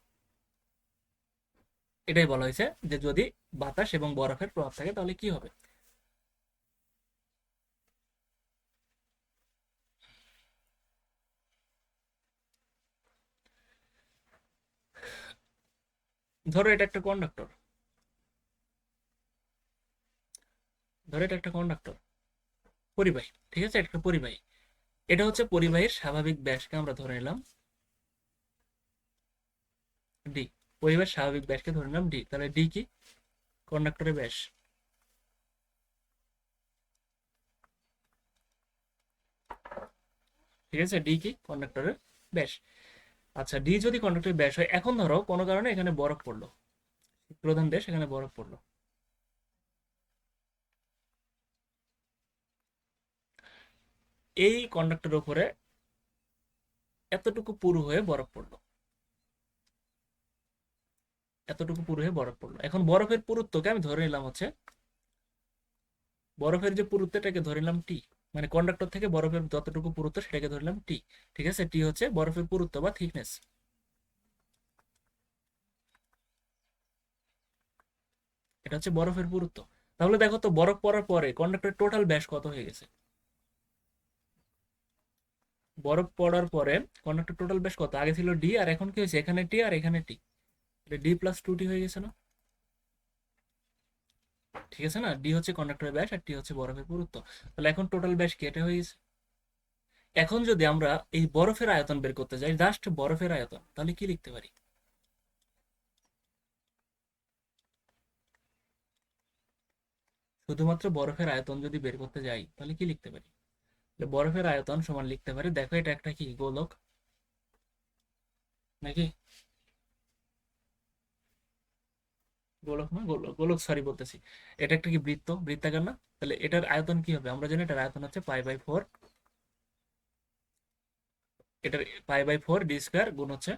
এটাই বলা হয়েছে যে যদি বাতাস এবং বরফের প্রভাব থাকে তাহলে কি হবে। ধরো এটা একটা কন্ডাক্টর, ধরো এটা একটা কন্ডাক্টর, পরিবাহী। ঠিক আছে, একটা পরিবাহী, এটা হচ্ছে পরিবাহীর স্বাভাবিক ব্যাসকে আমরা ধরে নিলাম ডি, পরিবাহীর স্বাভাবিক ব্যাসকে ধরে নিলাম ডি, তাহলে ডি কি, কন্ডাক্টরের ব্যাস। ঠিক আছে, ডি কি কন্ডাক্টরের ব্যাস। আচ্ছা, ডি যদি কন্ডাক্টরের ব্যাস হয়, এখন ধরো কোনো কারণে এখানে বরফ পড়লো, প্রধান দেশ এখানে বরফ পড়লো, এই কন্ডাক্টরের উপরে এতটুকু পুরু হয়ে বরফ পড়লো, এতটুকু পুরু হয়ে বরফ পড়লো। এখন বরফের পুরুত্বকে আমি ধরে নিলাম হচ্ছে, বরফের যে পুরুত্বটাকে ধরে নিলাম টি, মানে কন্ডাক্টর থেকে বরফের যতটুকু পুরুত্ব সেটাকে ধরে নিলাম টি। ঠিক আছে, টি হচ্ছে বরফের পুরুত্ব বা থিকনেস। এটা হচ্ছে বরফের পুরুত্ব। তাহলে দেখো তো বরফ পড়ার পরে কন্ডাক্টরের টোটাল ব্যাস কত হয়ে গেছে। বরফ পড়ার পরে কন্ডাক্টর টোটাল ব্যাস কত, আগে ছিল ডি আর এখন কি হয়েছে, এখানে টি আর এখানে টি, ডি প্লাস টু টি হয়ে গেছে না। ঠিক আছে না, ডি হচ্ছে কন্ডাক্টরের ব্যাস আর টি হচ্ছে বরফের পুরুত্ব। তাহলে এখন টোটাল ব্যাস কি, এটা হয়ে গেছে। এখন যদি আমরা এই বরফের আয়তন বের করতে যাই, জাস্ট বরফের আয়তন, তাহলে কি লিখতে পারি, শুধুমাত্র বরফের আয়তন যদি বের করতে যাই তাহলে কি লিখতে পারি। বরফের আয়তন সমান লিখতে পারি, দেখো এটা একটা কি গোলক নাকি, গোলক না, গোলক, গোলক সরি বলতেছি, এটা একটা কি বৃত্ত, বৃত্তাকার না। তাহলে এটার আয়তন কি হবে, আমরা জানি এটার আয়তন হচ্ছে পাই বাই 4, এটার পাই বাই 4 ডি স্কোয়ার গুণ হচ্ছে,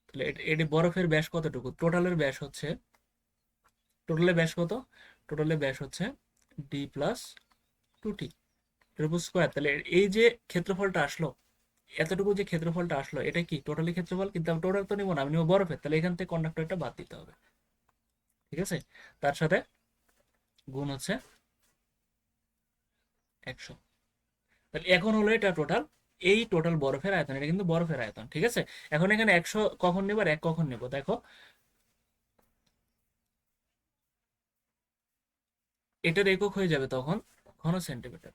তাহলে এটি বরফের ব্যাস কতটুকু, টোটালের ব্যাস হচ্ছে, টোটালের ব্যাস কত, টোটালের ব্যাস হচ্ছে ডি প্লাস 2t এর উপর স্কোয়ার। তাহলে এই যে ক্ষেত্রফলটা আসলো, এতটুকু যে ক্ষেত্রফলটা আসলো, এটা কি টোটালি ক্ষেত্রফল, কিন্তু আমি টোটাল তো নিবো না, আমি নিবো বরফের, তাহলে এখান থেকে কন্ডাক্টরটা বাদ দিতে হবে। ঠিক আছে, তার সাথে গুণ হচ্ছে 100। তাহলে এখন হলো এটা টোটাল, এই টোটাল বরফের আয়তন, এটা কিন্তু বরফের আয়তন। ঠিক আছে, এখন এখানে 100 কখন নেবো আর 1 কখন নেবো, দেখো এটার একক হয়ে যাবে তখন ঘন সেন্টিমিটার,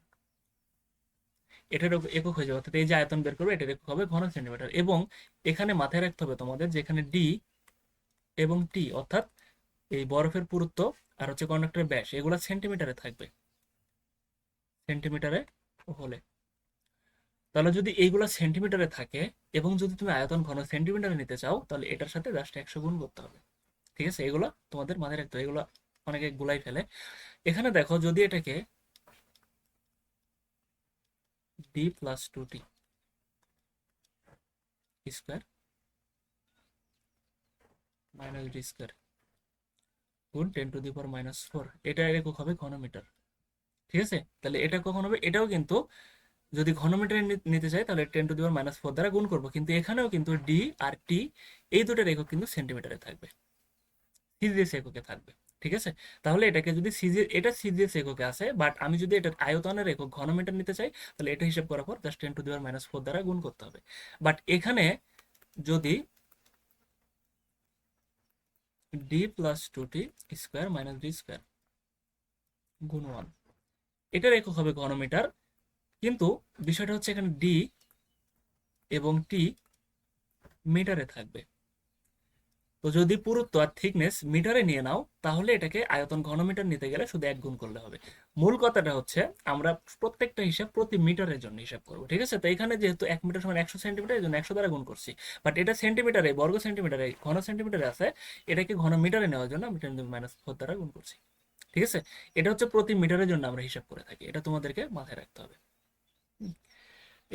এটার একক হয়ে যাবে, অর্থাৎ এই যে আয়তন বের করবে এটার একক হবে ঘন সেন্টিমিটার। এবং এখানে মাথায় রাখতে হবে তোমাদের, যেখানে ডি এবং টি, অর্থাৎ এই বরফের পুরুত্ব আর হচ্ছে কন্ডাক্টরের ব্যাস, এগুলো সেন্টিমিটারে থাকবে, সেন্টিমিটারে হলে। তাহলে যদি এইগুলা সেন্টিমিটারে থাকে এবং যদি তুমি আয়তন ঘন সেন্টিমিটারে নিতে চাও, তাহলে এটার সাথে জাস্ট 100 গুণ করতে হবে। ঠিক আছে, এগুলো তোমাদের মাথায় রাখতে হবে, এগুলো অনেকে গুলাই ফেলে। এখানে দেখো যদি এটাকে D plus 2t square minus D square গুণ 10⁻⁻⁴, এটা একক হবে ঘনমিটার। ঠিক আছে, তাহলে এটা কখন হবে, এটাও কিন্তু যদি ঘনমিটারে নিতে চাই তাহলে 10⁻⁻⁴ দ্বারা গুণ করবো, কিন্তু এখানেও কিন্তু ডি আর টি এই দুটোর একক কিন্তু সেন্টিমিটারে থাকবে, সিজিএস এককে থাকবে। ঠিক আছে, তাহলে এটাকে যদি এটা সিজিএস এককে আসে, বাট আমি যদি এটা আয়তনের একক ঘনমিটার নিতে চাই, তাহলে এটা হিসাব করার পর জাস্ট 10⁻⁻⁴ দ্বারা গুণ করতে হবে। বাট এখানে যদি D plus 2t square minus D square গুণ 1, এটার একক হবে ঘনমিটার, কিন্তু বিষয়টা হচ্ছে এখানে ডি এবং টি মিটারে থাকবে। তো যদি পুরুত্ব আর থিকনেস মিটারে নিয়ে নাও, তাহলে এটাকে আয়তন ঘনমিটার নিতে গেলে শুধু 1 গুণ করলে হবে। মূল কথাটা হচ্ছে আমরা প্রত্যেকটা হিসাব প্রতি মিটারের জন্য হিসাব করবো। ঠিক আছে, তো এখানে যেহেতু 1 মিটার সমান 100 সেন্টিমিটার, এই জন্য 100 দ্বারা গুণ করছি। বাট এটা সেন্টিমিটারে, বর্গ সেন্টিমিটারে, ঘন সেন্টিমিটারে আছে, এটাকে ঘন মিটারে নেওয়ার জন্য আমি 10⁻⁴ দ্বারা গুণ করছি। ঠিক আছে, এটা হচ্ছে প্রতি মিটারের জন্য আমরা হিসাব করে থাকি, এটা তোমাদেরকে মাথায় রাখতে হবে।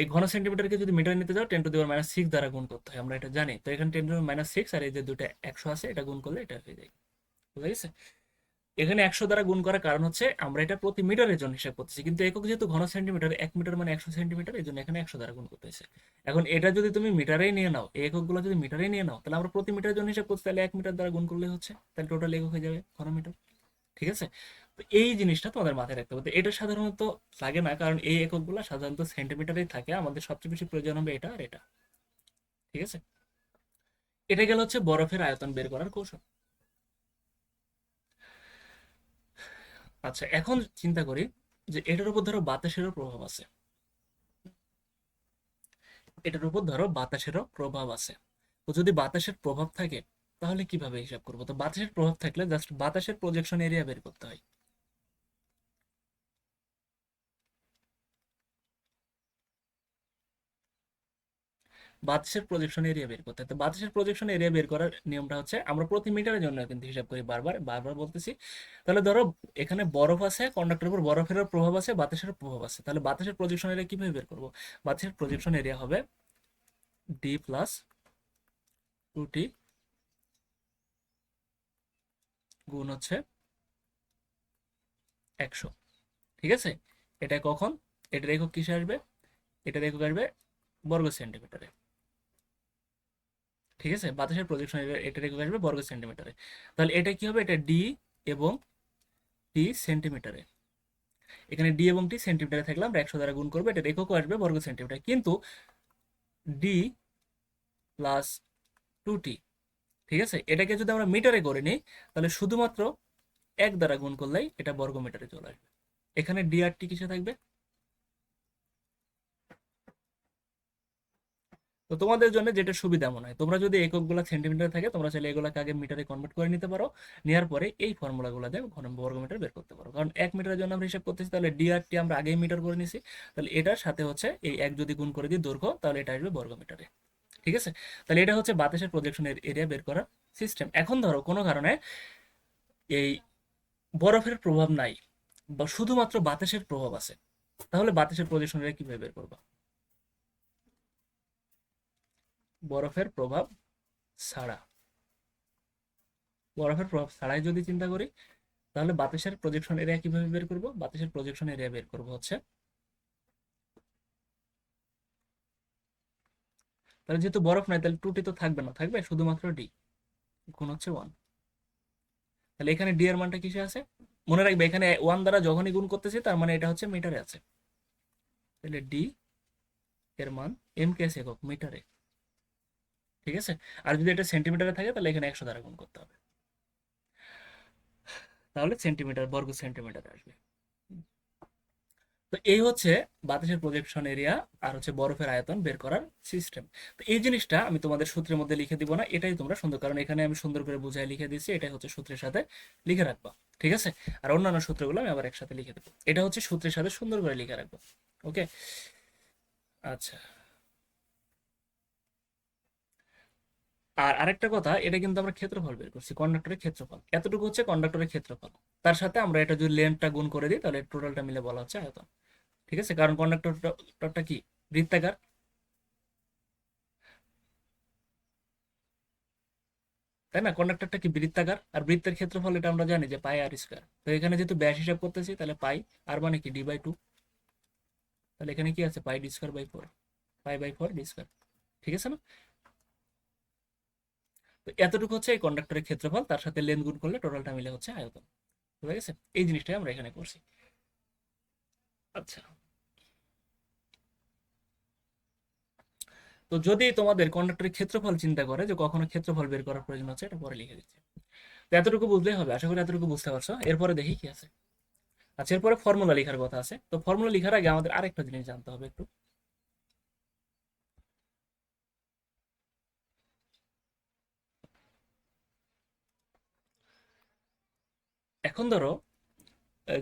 এই ঘন সেন্টিমিটারকে যদি মিটার নিতে যাও 10⁻⁶ দ্বারা গুণ করতে হয়, আমরা এটা জানি। তো এখানে 10⁻⁶ আর এই যে দুটো 100 আছে, এটা গুণ করলে এটা হয়ে যায়। বুঝা গেছে, এখানে 100 দ্বারা গুণ করার কারণ হচ্ছে আমরা এটা প্রতি মিটারের জন্য হিসাব করতেছি, কিন্তু একক যেহেতু ঘন সেন্টিমিটার, 1 মিটার মানে 100 সেন্টিমিটার, এই জন্য এখানে 100 দ্বারা গুণ করতে হয়েছে। এখন এটা যদি তুমি মিটারেই নিয়ে নাও, এই এককগুলো যদি মিটারেই নিয়ে নাও, তাহলে আমরা প্রতি মিটারের জন্য হিসাব করছি, তাহলে 1 মিটার দ্বারা গুণ করলে হচ্ছে, তাহলে টোটাল একক হয়ে যাবে ঘন মিটার। ঠিক আছে, তো এই জিনিসটা তোমাদের মাথায় রাখতে হবে। তো এটা সাধারণত লাগে না, কারণ এই এককগুলো সাধারণত সেন্টিমিটারেই থাকে, আমাদের সবচেয়ে বেশি প্রয়োজন হবে এটা আর এটা। ঠিক আছে, এটা গেল হচ্ছে বরফের আয়তন বের করার কৌশল। আচ্ছা, এখন চিন্তা করি যে এটার উপর ধরো বাতাসেরও প্রভাব আছে, এটার উপর ধরো বাতাসেরও প্রভাব আছে। তো যদি বাতাসের প্রভাব থাকে তাহলে কিভাবে হিসাব করবো, তো বাতাসের প্রভাব থাকলে জাস্ট বাতাসের প্রজেকশন এরিয়া বের করতে হয়। বাতাসের প্রজেকশন এরিয়া বের করতে হয়। তো বাতাসের প্রজেকশন এরিয়া বের করার নিয়মটা হচ্ছে আমরা প্রতি মিটারের জন্য কিন্তু হিসাব করি, বারবার বারবার বলতেছি। তাহলে ধরো এখানে বরফ আছে, কন্ডাক্টরের উপর বরফের প্রভাব আছে, বাতাসের প্রভাব আছে, তাহলে বাতাসের প্রজেকশন এরিয়া কিভাবে বের করবো? বাতাসের প্রজেকশন এরিয়া হবে ডি প্লাস 2t গুণ হচ্ছে 100। ঠিক আছে, এটা কখন, এটার একক কিসে আসবে? এটার একক আসবে বর্গ সেন্টিমিটারে। ঠিক আছে, বাতাসের প্রজেকশন এটার একক আসবে বর্গ সেন্টিমিটারে। তাহলে এটা কি হবে? এটা ডি এবং টি সেন্টিমিটারে। এখানে ডি এবং টি সেন্টিমিটারে থাকলে আমরা 100 দ্বারা গুণ করবো, এটার এককও আসবে বর্গ সেন্টিমিটার। কিন্তু ডি প্লাস 2t, ঠিক আছে, এটাকে যদি আমরা মিটারে করে নিই তাহলে শুধুমাত্র 1 দ্বারা গুণ করলেই এটা বর্গ মিটারে চলে আসবে। এখানে ডি আর টি কিসে থাকবে? তো তোমাদের জন্য যেটা সুবিধা মনে হয়, তোমরা যদি এককগুলো সেন্টিমিটার থাকে তোমরা চাইলে এগুলোকে আগে মিটারে কনভার্ট করে নিতে পারো, নেওয়ার পরে এই ফর্মুলাগুলো দিয়ে ঘন বর্গ মিটার বের করতে পারো। কারণ 1 মিটারের জন্য আমরা হিসাব করতেছি, তাহলে ডি আর টি আমরা আগেই মিটার করে নিছি, তাহলে এটার সাথে হচ্ছে এই 1 যদি গুণ করে দিই দৈর্ঘ্য, তাহলে এটা আসবে বর্গ মিটারে। ঠিক আছে, তাহলে এটা হচ্ছে বাতাসের প্রজেকশনের এরিয়া বের করার সিস্টেম। এখন ধরো কোনো কারণে এই বরফের প্রভাব নাই বা শুধুমাত্র বাতাসের প্রভাব আছে, তাহলে বাতাসের প্রজেকশন এরিয়া কিভাবে বের করবা? বরফের প্রভাব ছাড়া, বরফের প্রভাব ছাড়াই যদি চিন্তা করি, তাহলে বাতাসের প্রজেকশন এরিয়া কিভাবে বের করব? বাতাসের প্রজেকশন এরিয়া বের করব হচ্ছে, তাহলে যেহেতু বরফ নাই তাহলে 2t তো থাকবে না, থাকবে শুধুমাত্র ডি গুণ হচ্ছে 1। তাহলে এখানে ডি এর মানটা কিসে আছে? মনে রাখবে এখানে 1 দ্বারা যখনই গুণ করতেছি তার মানে এটা হচ্ছে মিটারে আছে, তাহলে ডি এর মান এম কে একক মিটারে। ঠিক আছে, আর যদি এটা সেন্টিমিটারে থাকে তাহলে এখানে 100 দ্বারা গুণ করতে হবে, তাহলে সেন্টিমিটার বর্গ সেন্টিমিটার আসবে। তো এই হচ্ছে বাতাসের প্রজেকশন এরিয়া আর হচ্ছে বরফের আয়তন বের করার সিস্টেম। তো এই জিনিসটা আমি তোমাদের সূত্রের মধ্যে লিখে দিব না, এটাই তোমরা সুন্দর, কারণ এখানে আমি সুন্দর করে বুঝাই লিখে দিয়েছি, এটাই হচ্ছে সূত্রের সাথে লিখে রাখবা। ঠিক আছে, আর অন্যান্য সূত্রগুলো আমি আবার একসাথে লিখে দেবো, এটা হচ্ছে সূত্রের সাথে সুন্দর করে লিখে রাখবো। ওকে, আচ্ছা। আর আরেকটা কথা, এটা কিন্তু আমরা ক্ষেত্রফল বের করছি, কন্ডাক্টরের ক্ষেত্রফল এতটুকু হচ্ছে কন্ডাক্টরের ক্ষেত্রফল, তার সাথে আমরা এটা যদি লেন্থটা গুণ করে দিই তাহলে টোটালটা মিলে বলা হচ্ছে আয়তন। ঠিক আছে, কারণ কন্ডাক্টরটা কি বৃত্তাকার, তাই না? কন্ডাক্টরটা কি বৃত্তাকার, আর বৃত্তের ক্ষেত্রফল এটা আমরা জানি যে পাই আর স্কয়ার। তো এখানে যেহেতু ব্যাস হিসাব করতেছি তাহলে পাই আর মানে কি d/2, তাহলে এখানে কি আছে পাই d²/4, পাই/4 d²। ঠিক আছে না? তো এতটুকু হচ্ছে এই কন্ডাক্টরের ক্ষেত্রফল, তার সাথে লেন্থ গুণ করলে টোটালটা মিলে হচ্ছে আয়তন। ঠিক আছে, এই জিনিসটাই আমরা এখানে করছি। আচ্ছা, তো যদি তোমাদের কন্ডাক্টরের ক্ষেত্রফল চিন্তা করে যে কখনো ক্ষেত্রফল বের করার প্রয়োজন হচ্ছে, এটা পরে লিখে দিচ্ছি। তো এতটুকু বুঝলেই হবে, আশা করি এতটুকু বুঝতে পারছো। এরপরে দেখি কি আছে। আচ্ছা, এরপরে ফর্মুলা লেখার কথা আছে। তো ফর্মুলা লেখার আগে আমাদের আরেকটা জিনিস জানতে হবে একটু। এখন ধরো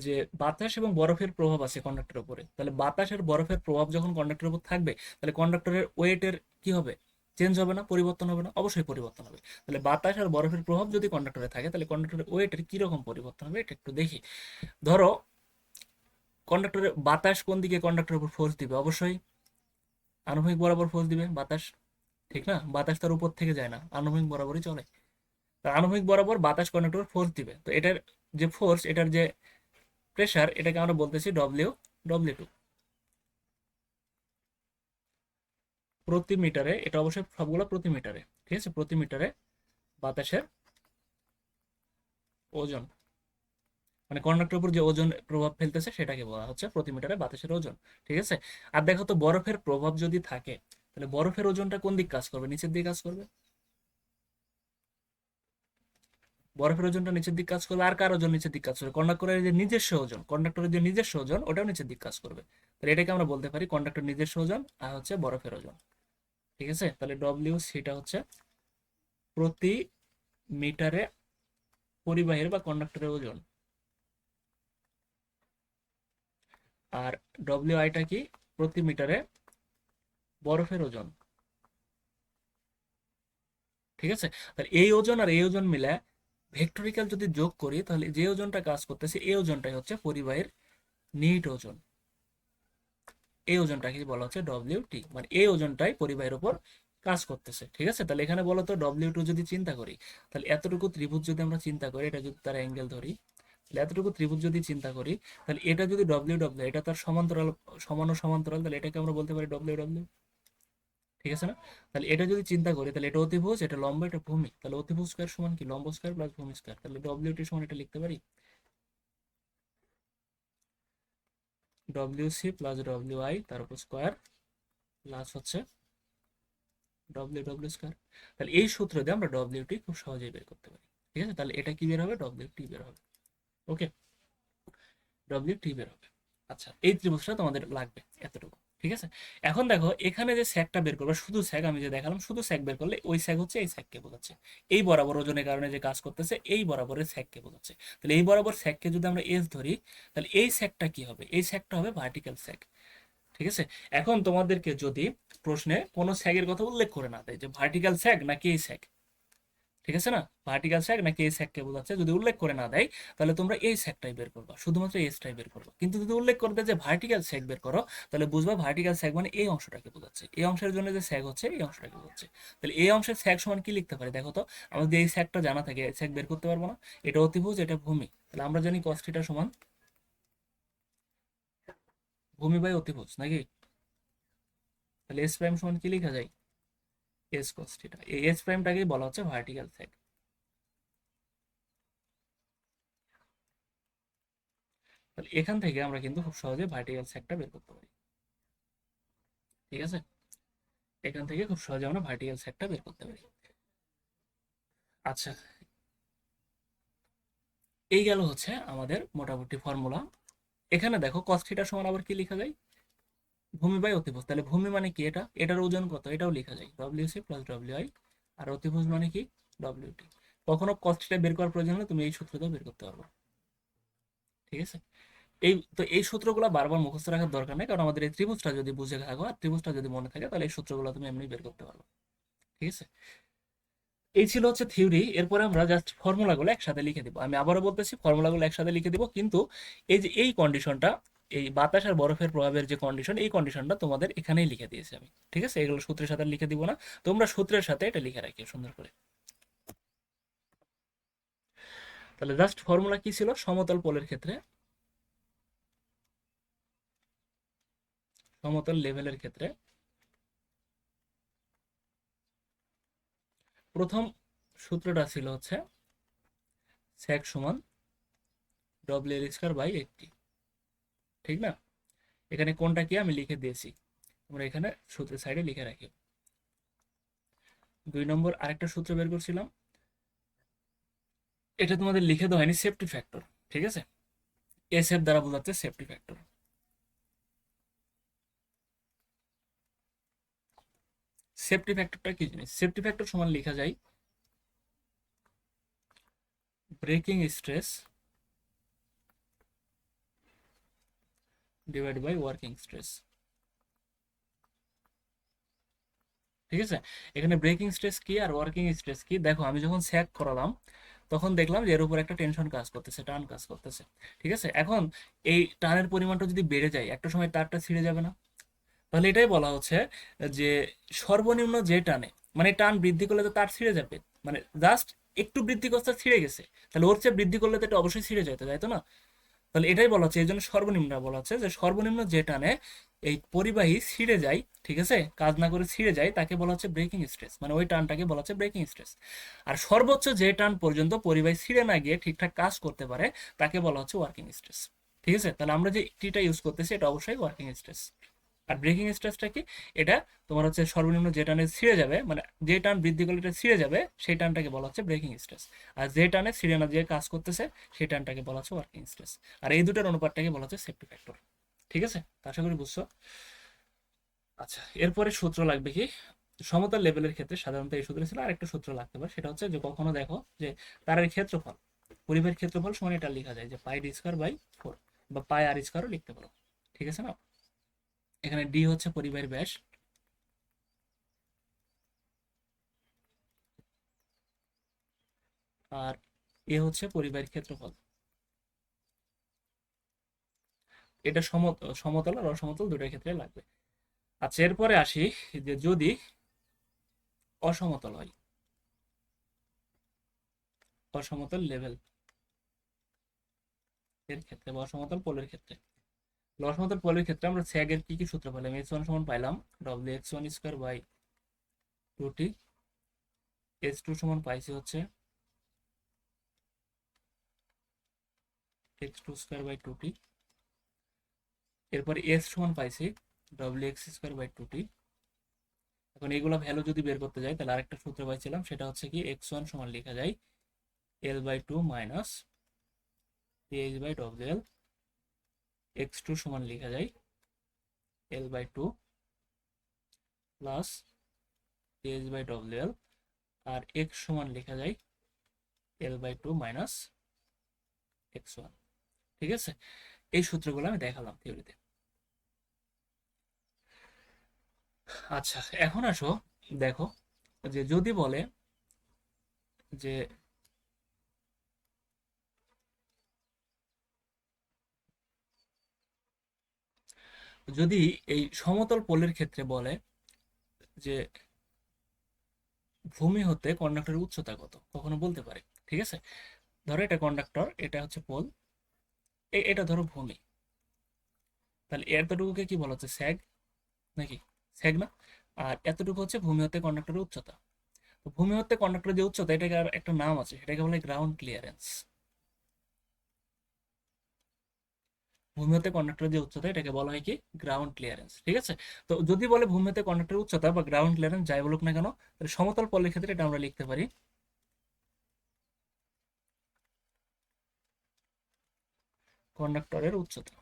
যে বাতাস এবং বরফের প্রভাব আছে কন্ডাক্টরের উপরে, তাহলে বাতাস আর বরফের প্রভাব যখন কন্ডাক্টরের উপর থাকবে তাহলে কন্ডাক্টরের ওয়েটের কি হবে? চেঞ্জ হবে না, পরিবর্তন হবে না? অবশ্যই পরিবর্তন হবে। তাহলে বাতাস আর বরফের প্রভাব যদি কন্ডাক্টরে থাকে তাহলে কন্ডাক্টরের ওয়েটের কি রকম পরিবর্তন হবে এটা একটু দেখি। ধরো কন্ডাক্টরের বাতাস কোন দিকে কন্ডাক্টরের উপর ফোর্স দিবে? অবশ্যই আনুভূমিক বরাবর ফোর্স দিবে বাতাস, ঠিক না? বাতাস তার উপর থেকে যায় না, আনুভূমিক বরাবরই চলে। তার আনুভূমিক বরাবর বাতাস কন্ডাক্টর ফোর্স দিবে, তো এটার যে ফোর্স, এটার যে প্রেসার, এটাকে আমরা বলতেছি ডব্লিউ টু প্রতি মিটারে। এটা অবশ্যই সবগুলো প্রতি মিটারে, ঠিক আছে? প্রতি মিটারে বাতাসের ওজন, মানে কন্ডাক্টরের উপর যে ওজন প্রভাব ফেলতেছে সেটাকে বলা হচ্ছে প্রতি মিটারে বাতাসের ওজন। ঠিক আছে, আর দেখো তো বরফের প্রভাব যদি থাকে তাহলে বরফের ওজনটা কোন দিক কাজ করবে? নিচের দিকে কাজ করবে। বরফের ওজনটা নিচের দিক কাজ করবে, আর কার ওজন নিচের দিক কাজ করবে? কন্ডাক্টরের যে নিজস্ব ওজন, কন্ডাক্টরের যে নিজস্ব ওজন ওটাও নিচের দিক কাজ করবে। তাহলে এটাকে আমরা বলতে পারি কন্ডাক্টর নিজস্ব ওজন আর হচ্ছে বরফের ওজন। ঠিক আছে, তাহলে ডব্লিউ সিটা হচ্ছে প্রতি মিটারে পরিবাহীর বা কন্ডাক্টরের ওজন, আর ডব্লিউ আইটা কি? প্রতি মিটারে বরফের ওজন। ঠিক আছে? তাহলে এই ওজন আর এই ওজন মিলে ভেক্টরিক্যাল যদি যোগ করি, তাহলে যে ওজনটা কাজ করতেছে এই ওজনটাই হচ্ছে পরিবাহীর নিট ওজন। এই ওজনটাকে বলা হচ্ছে ডব্লিউ টি, মানে এই ওজনটাই পরিবাহীর উপর কাজ করতেছে। ঠিক আছে? তাহলে এখানে বলো তো ডব্লিউ টু যদি চিন্তা করি, তাহলে এতটুকু ত্রিভুজ যদি আমরা চিন্তা করি, এটা যদি তার অ্যাঙ্গেল ধরি, তাহলে এতটুকু ত্রিভুজ যদি চিন্তা করি, তাহলে এটা যদি ডব্লিউ ডব্লিউ, এটা তার সমান্তরাল, সমান ও সমান্তরাল, তাহলে এটাকে আমরা বলতে পারি ডব্লিউ ডব্লিউ। ঠিক আছে না? তাহলে এটা যদি চিন্তা করি, তাহলে এটা অতিভুজ, এটা লম্ব, এটা ভূমি, তাহলে অতিভুজ স্কয়ার সমান কি লম্ব স্কয়ার প্লাস ভূমি স্কয়ার, তাহলে ডব্লিউ টি সমান এটা লিখতে পারি W C plus W I তার উপর স্কয়ার প্লাস হচ্ছে ডব্লিউ ডব্লিউ স্কয়ার। তাহলে এই সূত্র দিয়ে আমরা ডব্লিউ টি খুব সহজেই বের করতে পারি। ঠিক আছে? তাহলে এটা কি বের হবে? ডব্লিউ টি বের হবে। ওকে, ডব্লিউ টি বের হবে। আচ্ছা, এই ত্রিভুজটা তোমাদের লাগবে এতটুকু। ঠিক আছে? এখন দেখো এখানে যে স্যাকটা বের করবে, শুধু স্যাক আমি যে দেখালাম, শুধু স্যাক বের করলে ওই স্যাক হচ্ছে এই স্যাককে বোঝাচ্ছে। এই বরাবর ওজনের কারণে যে কাজ করতেছে এই বরাবরের স্যাককে বোঝাচ্ছে। তাহলে এই বরাবর স্যাককে যদি আমরা এস ধরি, তাহলে এই স্যাকটা কি হবে? এই স্যাকটা হবে ভার্টিক্যাল স্যাক। ঠিক আছে? এখন তোমাদেরকে যদি প্রশ্নে কোনো স্যাগের কথা উল্লেখ করে না দেয়, যে ভার্টিক্যাল স্যাগ নাকি এই স্যাগ, ঠিক আছে না, ভার্টিক্যাল স্যাগ নাকি এই স্যাগকে বোঝাচ্ছে, যদি উল্লেখ করে না দেয়, তাহলে তোমরা এই স্যাগটাই বের করবা, শুধুমাত্র এই স্যাগটাই বের করবা। কিন্তু যদি উল্লেখ করে দেয় যে ভার্টিক্যাল স্যাগ বের করো, তাহলে বুঝবা ভার্টিক্যাল স্যাগ মানে এই অংশটাকে বোঝাচ্ছে, এই অংশের জন্য যে স্যাগ হচ্ছে এই অংশটাকে বোঝাচ্ছে। তাহলে এই অংশের স্যাগ সমান কি লিখতে পারি দেখো তো? আমাদের এই স্যাগটা জানা থাকে, স্যাগ বের করতে পারবো না? এটা অতিভুজ, এটা ভূমি, তাহলে আমরা জানি cos থিটা সমান ভূমি বাই অতিভুজ নাকি? তাহলে এস প্রাইম সমান কি লেখা যায়? S cos theta. এই এস প্রাইমটাকেই বলা হচ্ছে ভার্টিক্যাল স্যাগ। তাহলে এখান থেকে আমরা কিন্তু খুব সহজে ভার্টিক্যাল স্যাগটা বের করতে পারি। ঠিক আছে? এখান থেকে খুব সহজে আমরা ভার্টিক্যাল স্যাগটা বের করতে পারি। আচ্ছা, এই গেল হচ্ছে আমাদের মোটামুটি ফর্মুলা। এখানে দেখো cos থিটা সমান আবার কি লেখা যায়? ভূমি বাই অতিভুজ। তাহলে ভূমি মানে কি? এটা, এটার ওজন কত এটাও লেখা যায়, W C plus W I. আর অতিভুজ মানে কি? W T. কখনো cos থিটা বের করার প্রয়োজন হলে তুমি এই সূত্রটাও বের করতে পারবে। ঠিক আছে? এই সূত্রগুলো বারবার মুখস্থ রাখার দরকার নেই, কারণ আমাদের এই ত্রিভুজটা যদি বুঝে থাকো আর ত্রিভুজটা যদি মনে থাকে, তাহলে এই সূত্রগুলো তুমি এমনি বের করতে পারবে। ঠিক আছে? এই ছিল হচ্ছে থিওরি। এরপরে আমরা জাস্ট ফর্মুলাগুলো একসাথে লিখে দিব। আমি আবারও বলতেছি, ফর্মুলাগুলো একসাথে লিখে দিব, কিন্তু এই যে এই কন্ডিশনটা, এই বাতাস আর বরফের প্রভাবের যে কন্ডিশন, এই কন্ডিশনটা তোমাদের এখানেই লিখে দিয়েছি আমি। ঠিক আছে? এগুলো সূত্রের সাথে লিখে দিব না, তোমরা সূত্রের সাথে এটা লিখে রাখিও সুন্দর করে। তাহলে জাস্ট ফর্মুলা কি ছিল? সমতল পোলের ক্ষেত্রে, সমতল লেভেলের ক্ষেত্রে প্রথম সূত্রটা ছিল হচ্ছে স্যাক সমান ডব্লিউ এল স্কয়ার বাই 80। ঠিক না? এখানে কোনটা কি আমি লিখে দিয়েছি, আমরা এখানে সূত্রের সাইডে লিখে রাখি। 2 নম্বর আরেকটা সূত্র বের করছিলাম, এটা তোমাদের লিখে দেওয়া হয়নি, সেফটি ফ্যাক্টর। ঠিক আছে? এস এর দ্বারা বোঝাচ্ছে সেফটি ফ্যাক্টর। সেফটি ফ্যাক্টরটা কি জিনিস? সেফটি ফ্যাক্টর সমান লেখা যায় breaking stress divide by working stress. ঠিক আছে? এখানে ব্রেকিং স্ট্রেস কি আর ওয়ার্কিং স্ট্রেস কি? দেখো আমি যখন স্যাক করালাম, তখন দেখলাম যে এর উপর একটা টেনশন কাজ করতেছে, টান কাজ করতেছে। ঠিক আছে? এখন এই টানের পরিমাণটা যদি বেড়ে যায়, একটা সময় তারটা ছিঁড়ে যাবে না? তাহলে এটাই বলা হচ্ছে যে সর্বনিম্ন যে টানে, মানে টান বৃদ্ধি করলে তো তার ছিঁড়ে যাবে, মানে জাস্ট একটু বৃদ্ধি করতে ছিঁড়ে গেছে, তাহলে ওর চেয়ে বৃদ্ধি করলে তো এটা অবশ্যই ছিঁড়ে যেতে, তাই তো না? তাহলে এটাই বলা হচ্ছে, এই জন্য সর্বনিম্ন বলা হচ্ছে, যে সর্বনিম্ন যে টানে এই পরিবাহী ছিঁড়ে যায়, ঠিক আছে, কাজ না করে ছিঁড়ে যায়, তাকে বলা হচ্ছে ব্রেকিং স্ট্রেস, মানে ওই টানটাকে বলা হচ্ছে ব্রেকিং স্ট্রেস। আর সর্বোচ্চ যে টান পর্যন্ত পরিবাহী ছিঁড়ে না গিয়ে ঠিকঠাক কাজ করতে পারে, তাকে বলা হচ্ছে ওয়ার্কিং স্ট্রেস। ঠিক আছে? তাহলে আমরা যে টিটা ইউজ করতেছি এটা অবশ্যই ওয়ার্কিং স্ট্রেস। আর ব্রেকিং স্ট্রেসটা কি? এটা তোমার হচ্ছে সর্বনিম্ন যে টানে ছিঁড়ে যাবে, মানে যে টান বৃদ্ধি করলে এটা ছিঁড়ে যাবে, সেই টানটাকে বলা হচ্ছে ব্রেকিং স্ট্রেস। আর যে টানে ছিঁড়ে না যে কাজ করতেছে, সেই টানটাকে বলা হচ্ছে ওয়ার্কিং স্ট্রেস। আর এই দুটার অনুপাতটাকে বলা হচ্ছে সেফটি ফ্যাক্টর। ঠিক আছে? তা আশা করি বুঝছো। আচ্ছা, এরপরে সূত্র লাগবে কি? সমতল লেভেলের ক্ষেত্রে সাধারণত এই সূত্র ছিল, আরেকটা সূত্র লাগতে পারে, সেটা হচ্ছে যে কখনো দেখো যে তারের ক্ষেত্রফল, পরিবাহীর ক্ষেত্রফল সমান এটা লেখা যায় যে পাই ডি স্কয়ার বাই 4, বা পাই আর স্কয়ারও লিখতে পারো। ঠিক আছে না? এখানে ডি হচ্ছে পরিবাহীর ব্যাস, আর এ হচ্ছে পরিবাহীর ক্ষেত্রফল। এটা সমতল আর অসমতল দুটোর ক্ষেত্রে লাগবে। আচ্ছা, এরপরে আসি যে যদি অসমতল হয়, অসমতল লেভেল এর ক্ষেত্রে বা অসমতল পোলের ক্ষেত্রে, অসমতল পোলের ক্ষেত্রে আমরা স্যাগের কি কি সূত্র পেলাম? h1 সমান পাইলাম wx1 square by 2t, h2 সমান পাইছি হচ্ছে x2 স্কয়ার বাই 2t, এরপর s সমান পাইছি wx স্কয়ার বাই 2t। এখন এইগুলো ভ্যালু যদি বের করতে যাই তাহলে আরেকটা সূত্র পাইছিলাম, সেটা হচ্ছে কি x1 সমান লেখা যায় l by 2 minus th by wl, x2 সমান লেখা যায় l by 2 plus th by wl, আর x সমান লেখা যায় l বাই 2 মাইনাস x1। ঠিক আছে, এই সূত্রগুলো আমি দেখালাম থিওরিতে। আচ্ছা, এখন আসো দেখো যে যদি বলে যে যদি এই সমতল পোলের ক্ষেত্রে বলে যে ভূমি হতে কন্ডাক্টরের উচ্চতা কত, কখনো বলতে পারে। ঠিক আছে, ধরো এটা কন্ডাক্টর, এটা হচ্ছে পোল, এটা ধরো ভূমি, তাহলে এতটুকুকে কি বলা হচ্ছে? স্যাগ, নাকি? স্যাগ না? আর এতটুকু হচ্ছে ভূমি হতে কন্ডাক্টরের উচ্চতা। তো ভূমি হতে কন্ডাক্টরের যে উচ্চতা, এটাকে আর একটা নাম আছে, সেটাকে বলে গ্রাউন্ড ক্লিয়ারেন্স। ভূমি হতে কন্ডাক্টরের যে উচ্চতা, এটাকে বলা হয় কি? Ground clearance. ঠিক আছে, তো যদি বলে ভূমি হতে কন্ডাক্টরের উচ্চতা বা গ্রাউন্ড ক্লিয়ারেন্স যাই বলুক না কেন, তাহলে সমতল পলের ক্ষেত্রে এটা আমরা লিখতে পারি কন্ডাক্টরের উচ্চতা।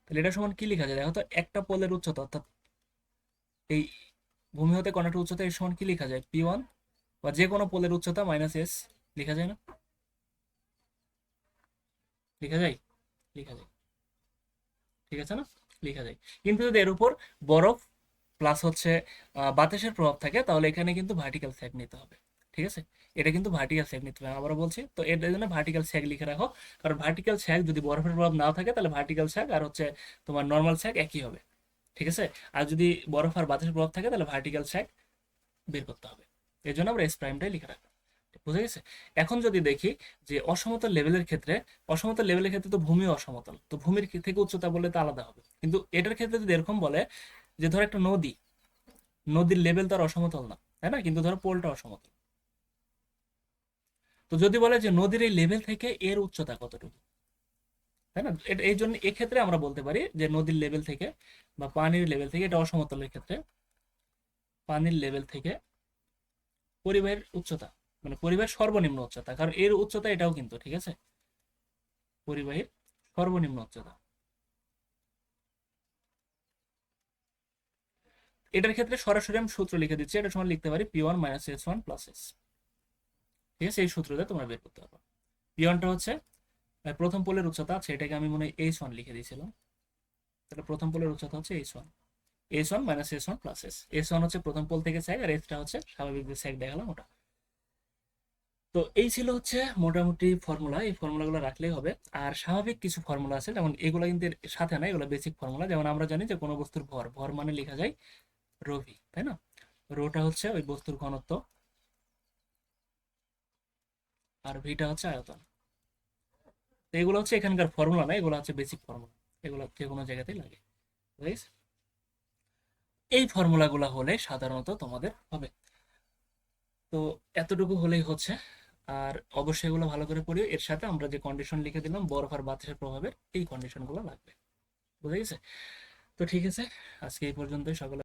তাহলে এটা সমান কি লেখা যায়? দেখো তো, একটা পোলের উচ্চতা অর্থাৎ এই ভূমি হতে কন্ডাক্টরের উচ্চতা এর সমান কি লেখা যায়? p1, বা যে কোনো পোলের উচ্চতা মাইনাস s লেখা যায় না? লেখা যায়, লেখা যায়। ঠিক আছে না? লেখা যায়। কিন্তু যদি এর উপর বরফ প্লাস হচ্ছে বাতাসের প্রভাব থাকে, তাহলে এখানে কিন্তু ভার্টিক্যাল স্যাগ নিতে হবে। ঠিক আছে, এটা কিন্তু ভার্টিক্যাল স্যাগ নিতে হবে, আবারও বলছি। তো এর জন্য ভার্টিক্যাল স্যাগ লিখে রাখো, কারণ ভার্টিক্যাল স্যাগ যদি বরফের প্রভাব নাও থাকে, তাহলে ভার্টিক্যাল স্যাগ আর হচ্ছে তোমার নর্মাল স্যাগ একই হবে। ঠিক আছে, আর যদি বরফ আর বাতাসের প্রভাব থাকে, তাহলে ভার্টিক্যাল স্যাগ বের করতে হবে। এর জন্য আমরা এস প্রাইমটাই লিখে রাখবো। বুঝা গেছে? এখন যদি দেখি যে অসমতল লেভেলের ক্ষেত্রে, অসমতল লেভেলের ক্ষেত্রে তো ভূমি অসমতল, তো ভূমির থেকে উচ্চতা বললে তো আলাদা হবে। কিন্তু এটার ক্ষেত্রে যদি এরকম বলে যে ধর একটা নদী, নদীর লেভেল তো আর অসমতল না, তাই না? কিন্তু ধরো পোলটা অসমতল, তো যদি বলে যে নদীর এই লেভেল থেকে এর উচ্চতা কতটুকু, তাই না? এটা এই জন্য এক্ষেত্রে আমরা বলতে পারি যে নদীর লেভেল থেকে বা পানির লেভেল থেকে, এটা অসমতলের ক্ষেত্রে পানির লেভেল থেকে পরিবাহের উচ্চতা, মানে পরিবাহের সর্বনিম্ন উচ্চতা, কারণ এর উচ্চতা এটাও কিন্তু, ঠিক আছে, পরিবাহীর সর্বনিম্ন উচ্চতা। এটার ক্ষেত্রে সরাসরি আমি সূত্র লিখে দিচ্ছি, এটা সময় লিখতে পারি p1 minus s1 plus s। ঠিক আছে, এই সূত্রটা তোমরা বের করতে পারবে। p1টা হচ্ছে প্রথম পোলের উচ্চতা, আছে এটাকে আমি মনে হয় h1 লিখে দিয়েছিলাম, তাহলে প্রথম পোলের উচ্চতা হচ্ছে h1, h1 minus s1 plus s। s1 হচ্ছে প্রথম পোল থেকে স্যাগ, আর s টা হচ্ছে স্বাভাবিক যে স্যাগ দেখালাম ওটা। তো এই ছিল হচ্ছে মোটামুটি ফর্মুলা, এই ফর্মুলাগুলো রাখলেই হবে। আর স্বাভাবিক কিছু ফর্মুলা আছে, যেমন এগুলো কিন্তু এর সাথে না, এগুলো বেসিক ফর্মুলা। যেমন আমরা জানি যে কোনো বস্তুর ভর, ভর মানে লেখা যায় রো ভি, তাই না? রোটা হচ্ছে ওই বস্তুর ঘনত্ব, আর ভিটা হচ্ছে আয়তন। তো এগুলো হচ্ছে এখানকার ফর্মুলা না, এগুলো হচ্ছে বেসিক ফর্মুলা, এগুলো যে কোনো জায়গাতেই লাগে। বুঝেছ? এই ফর্মুলাগুলো হলে সাধারণত তোমাদের হবে। তো এতটুকু হলেই হচ্ছে। আর অবশ্যই এগুলো ভালো করে পড়িও, এর সাথে আমরা যে কন্ডিশন লিখে দিলাম বরফ আর বাতাসের প্রভাবের, এই কন্ডিশনগুলো লাগবে। বুঝে গেছে? তো ঠিক আছে, আজকে এই পর্যন্তই। সকলে